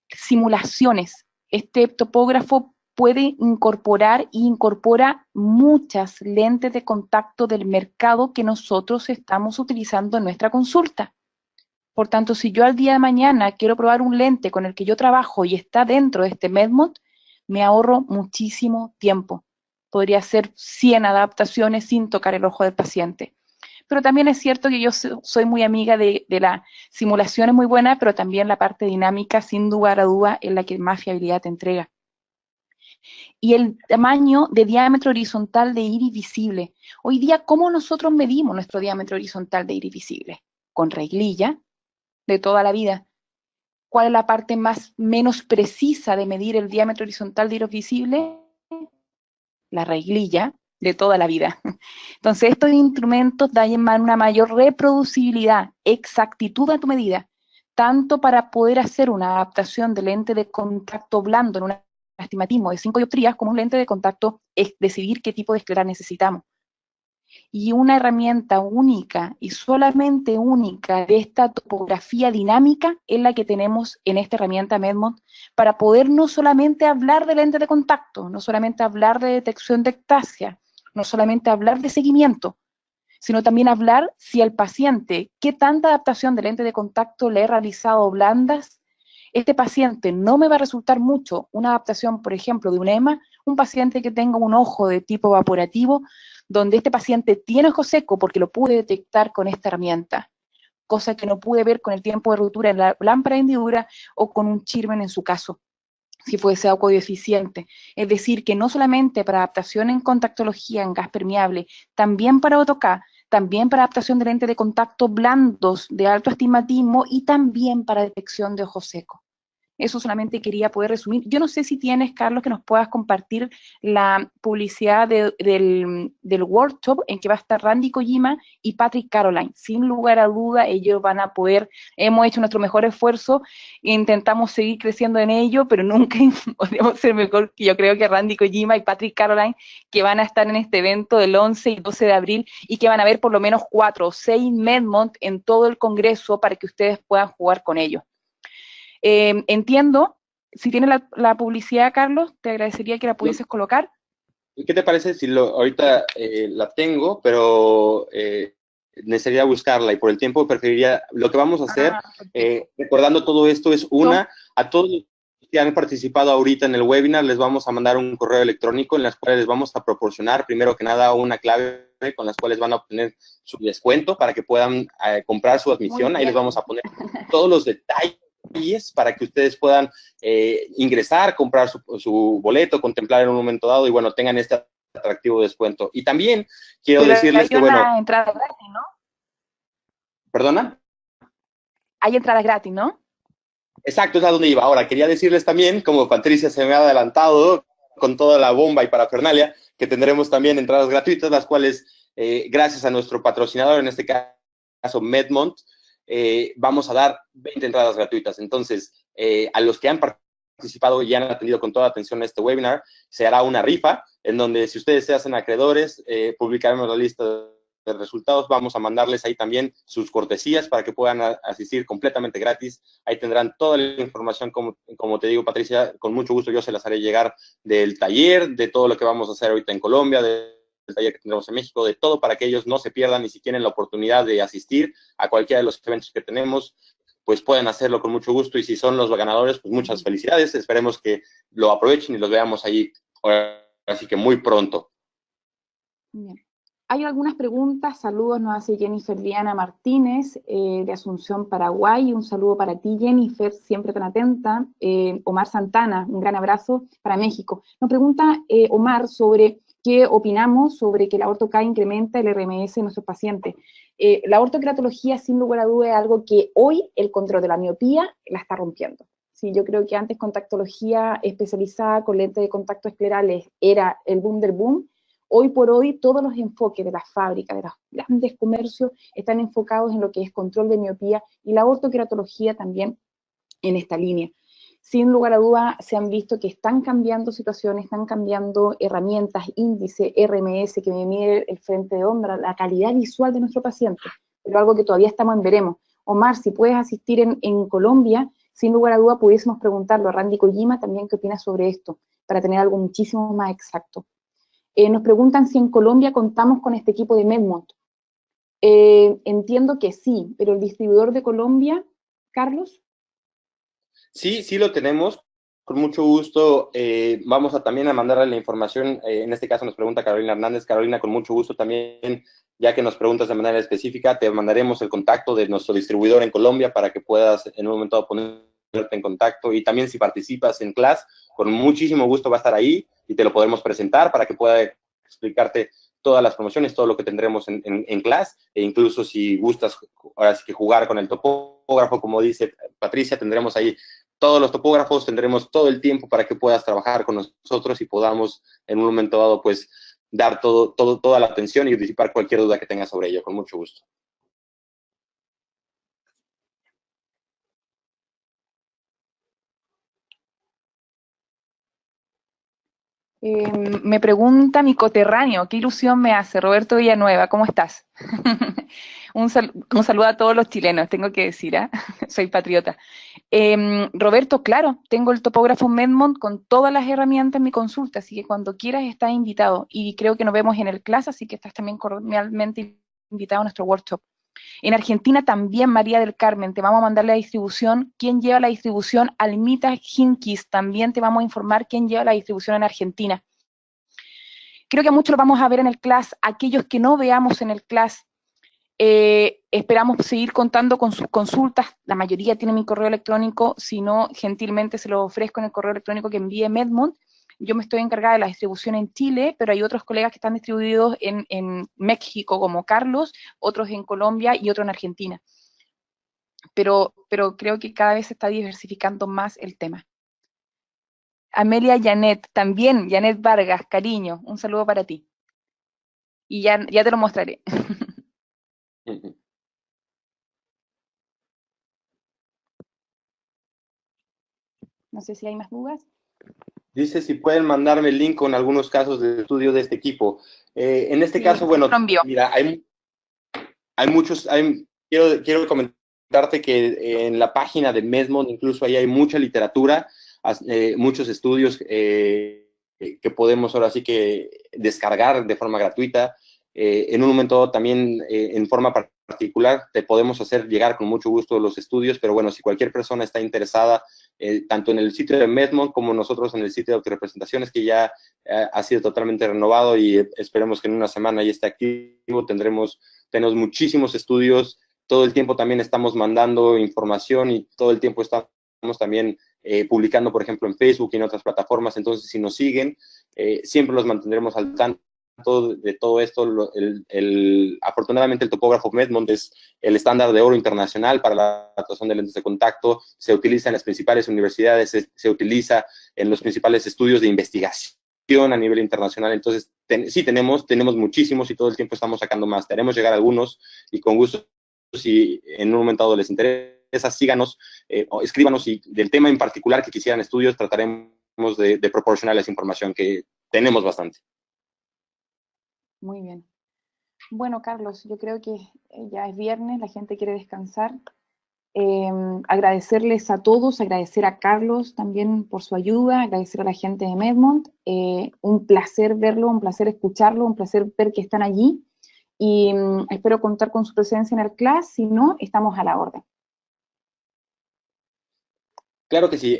Simulaciones. Este topógrafo puede incorporar y incorpora muchas lentes de contacto del mercado que nosotros estamos utilizando en nuestra consulta. Por tanto, si yo al día de mañana quiero probar un lente con el que yo trabajo y está dentro de este Medmont, me ahorro muchísimo tiempo. Podría hacer 100 adaptaciones sin tocar el ojo del paciente. Pero también es cierto que yo soy muy amiga de la simulación, es muy buena, pero también la parte dinámica, sin lugar a duda, es la que más fiabilidad te entrega. Y el tamaño de diámetro horizontal de iris visible. Hoy día, ¿cómo nosotros medimos nuestro diámetro horizontal de iris visible? Con reglilla, de toda la vida. ¿Cuál es la parte menos precisa de medir el diámetro horizontal de iris visible? La reglilla, de toda la vida. Entonces, estos instrumentos dan una mayor reproducibilidad, exactitud a tu medida, tanto para poder hacer una adaptación de lente de contacto blando en un astigmatismo de 5 dioptrías, como un lente de contacto es decidir qué tipo de esclera necesitamos. Y una herramienta única y solamente única de esta topografía dinámica es la que tenemos en esta herramienta Medmont para poder no solamente hablar de lente de contacto, no solamente hablar de detección de ectasia, no solamente hablar de seguimiento, sino también hablar si al paciente, qué tanta adaptación de lente de contacto le he realizado blandas. Este paciente no me va a resultar mucho una adaptación, por ejemplo, de un EMA, un paciente que tenga un ojo de tipo evaporativo, donde este paciente tiene ojo seco porque lo pude detectar con esta herramienta, cosa que no pude ver con el tiempo de ruptura en la lámpara de hendidura o con un Chirmen en su caso, si fuese agua deficiente. Es decir, que no solamente para adaptación en contactología en gas permeable, también para AutoCAD, también para adaptación de lentes de contacto blandos de alto astigmatismo y también para detección de ojo seco. Eso solamente quería poder resumir. Yo no sé si tienes, Carlos, que nos puedas compartir la publicidad del workshop en que va a estar Randy Kojima y Patrick Caroline. Sin lugar a duda, ellos van a poder, hemos hecho nuestro mejor esfuerzo, intentamos seguir creciendo en ello, pero nunca podemos ser mejor que yo creo que Randy Kojima y Patrick Caroline, que van a estar en este evento del 11 y 12 de abril y que van a haber por lo menos 4 o 6 Medmont en todo el congreso para que ustedes puedan jugar con ellos. Entiendo, si tienes la publicidad, Carlos, te agradecería que la pudieses colocar. ¿Qué te parece si ahorita la tengo, pero necesitaría buscarla y por el tiempo preferiría, lo que vamos a hacer, recordando todo esto, es a todos los que han participado ahorita en el webinar, les vamos a mandar un correo electrónico en las cuales les vamos a proporcionar, primero que nada, una clave con las cuales van a obtener su descuento para que puedan comprar su admisión. Ahí les vamos a poner todos los detalles para que ustedes puedan ingresar, comprar su boleto, contemplar en un momento dado y bueno, tengan este atractivo descuento. Y también quiero decirles que bueno... Hay entradas gratis, ¿no? ¿Perdona? Hay entradas gratis, ¿no? Exacto, es a donde iba. Ahora, quería decirles también, como Patricia se me ha adelantado con toda la bomba y parafernalia, que tendremos también entradas gratuitas, las cuales, gracias a nuestro patrocinador, en este caso Medmont, vamos a dar 20 entradas gratuitas. Entonces, a los que han participado y han atendido con toda atención a este webinar, se hará una rifa en donde si ustedes se hacen acreedores, publicaremos la lista de resultados, vamos a mandarles ahí también sus cortesías para que puedan asistir completamente gratis. Ahí tendrán toda la información, como te digo, Patricia, con mucho gusto yo se las haré llegar del taller, de todo lo que vamos a hacer ahorita en Colombia, del taller que tendremos en México, de todo para que ellos no se pierdan y si tienen la oportunidad de asistir a cualquiera de los eventos que tenemos, pues pueden hacerlo con mucho gusto y si son los ganadores, pues muchas felicidades. Esperemos que lo aprovechen y los veamos ahí, así que muy pronto. Bien. Hay algunas preguntas, saludos, nos hace Jennifer Diana Martínez, de Asunción, Paraguay, un saludo para ti, Jennifer, siempre tan atenta. Omar Santana, un gran abrazo para México. Nos pregunta Omar sobre qué opinamos sobre que la ortoCAD incrementa el RMS en nuestros pacientes. La ortoqueratología, sin lugar a duda, es algo que hoy el control de la miopía la está rompiendo. Sí, yo creo que antes contactología especializada con lentes de contacto esclerales era el boom del boom. Hoy por hoy todos los enfoques de las fábricas, de los grandes comercios, están enfocados en lo que es control de miopía y la ortoqueratología también en esta línea. Sin lugar a duda se han visto que están cambiando situaciones, están cambiando herramientas, índice, RMS, que me mide el frente de onda, la calidad visual de nuestro paciente, pero algo que todavía estamos en veremos. Omar, si puedes asistir en Colombia, sin lugar a duda pudiésemos preguntarlo a Randy Kojima también qué opina sobre esto, para tener algo muchísimo más exacto. Nos preguntan si en Colombia contamos con este equipo de Medmont. Entiendo que sí, pero el distribuidor de Colombia, Carlos. Sí, sí lo tenemos. Con mucho gusto vamos a también a mandarle la información. En este caso nos pregunta Carolina Hernández. Carolina, con mucho gusto también, ya que nos preguntas de manera específica, te mandaremos el contacto de nuestro distribuidor en Colombia para que puedas en un momento dado ponerte en contacto. Y también si participas en clase, con muchísimo gusto va a estar ahí y te lo podremos presentar para que pueda explicarte todas las promociones, todo lo que tendremos en clase, e incluso si gustas ahora sí que jugar con el topógrafo, como dice Patricia, tendremos ahí todos los topógrafos, tendremos todo el tiempo para que puedas trabajar con nosotros y podamos en un momento dado pues dar toda la atención y disipar cualquier duda que tengas sobre ello, con mucho gusto. Me pregunta mi coterráneo, qué ilusión me hace, Roberto Villanueva, ¿cómo estás? Un saludo a todos los chilenos, tengo que decir, ¿eh? Soy patriota. Roberto, claro, tengo el topógrafo Medmont con todas las herramientas en mi consulta, así que cuando quieras estás invitado. Y creo que nos vemos en el clase, así que estás también cordialmente invitado a nuestro workshop. En Argentina también, María del Carmen, te vamos a mandar la distribución. ¿Quién lleva la distribución? Almita Hinkis, también te vamos a informar quién lleva la distribución en Argentina. Creo que muchos lo vamos a ver en el class. Aquellos que no veamos en el class, esperamos seguir contando con sus consultas. La mayoría tiene mi correo electrónico, si no, gentilmente se lo ofrezco en el correo electrónico que envíe Medmont. Yo me estoy encargada de la distribución en Chile, pero hay otros colegas que están distribuidos en México, como Carlos, otros en Colombia y otros en Argentina. Pero creo que cada vez se está diversificando más el tema. Amelia Janet, también, Janet Vargas, cariño, un saludo para ti. Y ya te lo mostraré. No sé si hay más dudas. Dice si pueden mandarme el link con algunos casos de estudio de este equipo. En este caso, bueno, mira, hay muchos, quiero comentarte que en la página de Medmont incluso ahí hay mucha literatura, muchos estudios que podemos ahora sí que descargar de forma gratuita. En un momento también en forma particular te podemos hacer llegar con mucho gusto los estudios, pero bueno, si cualquier persona está interesada, tanto en el sitio de Medmont como nosotros en el sitio de autorrepresentaciones, que ya ha sido totalmente renovado y esperemos que en una semana ya esté activo, tenemos muchísimos estudios, todo el tiempo también estamos mandando información y todo el tiempo estamos también publicando, por ejemplo, en Facebook y en otras plataformas. Entonces, si nos siguen, siempre los mantendremos al tanto de todo esto. Afortunadamente, el topógrafo Medmont es el estándar de oro internacional para la adaptación de lentes de contacto, se utiliza en las principales universidades, se utiliza en los principales estudios de investigación a nivel internacional. Entonces, sí tenemos muchísimos y todo el tiempo estamos sacando más. Te haremos llegar algunos y con gusto, si en un momento dado les interesa, síganos o escríbanos y del tema en particular que quisieran estudios, trataremos de proporcionarles información, que tenemos bastante. Muy bien. Bueno, Carlos, yo creo que ya es viernes, la gente quiere descansar. Agradecerles a todos, agradecer a Carlos también por su ayuda, agradecer a la gente de Medmont. Un placer verlo, un placer escucharlo, un placer ver que están allí. Y espero contar con su presencia en el class, si no, estamos a la orden. Claro que sí,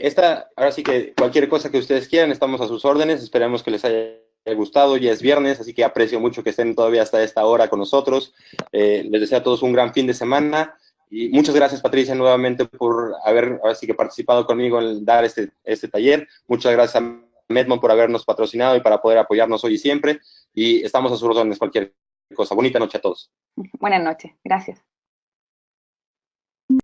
ahora sí que cualquier cosa que ustedes quieran, estamos a sus órdenes, esperemos que les haya gustado, ya es viernes, así que aprecio mucho que estén todavía hasta esta hora con nosotros. Les deseo a todos un gran fin de semana y muchas gracias, Patricia, nuevamente por haber ahora sí que participado conmigo en dar este taller. Muchas gracias a Medmont por habernos patrocinado y para poder apoyarnos hoy y siempre, y estamos a sus órdenes cualquier cosa. Bonita noche a todos. Buenas noches, gracias.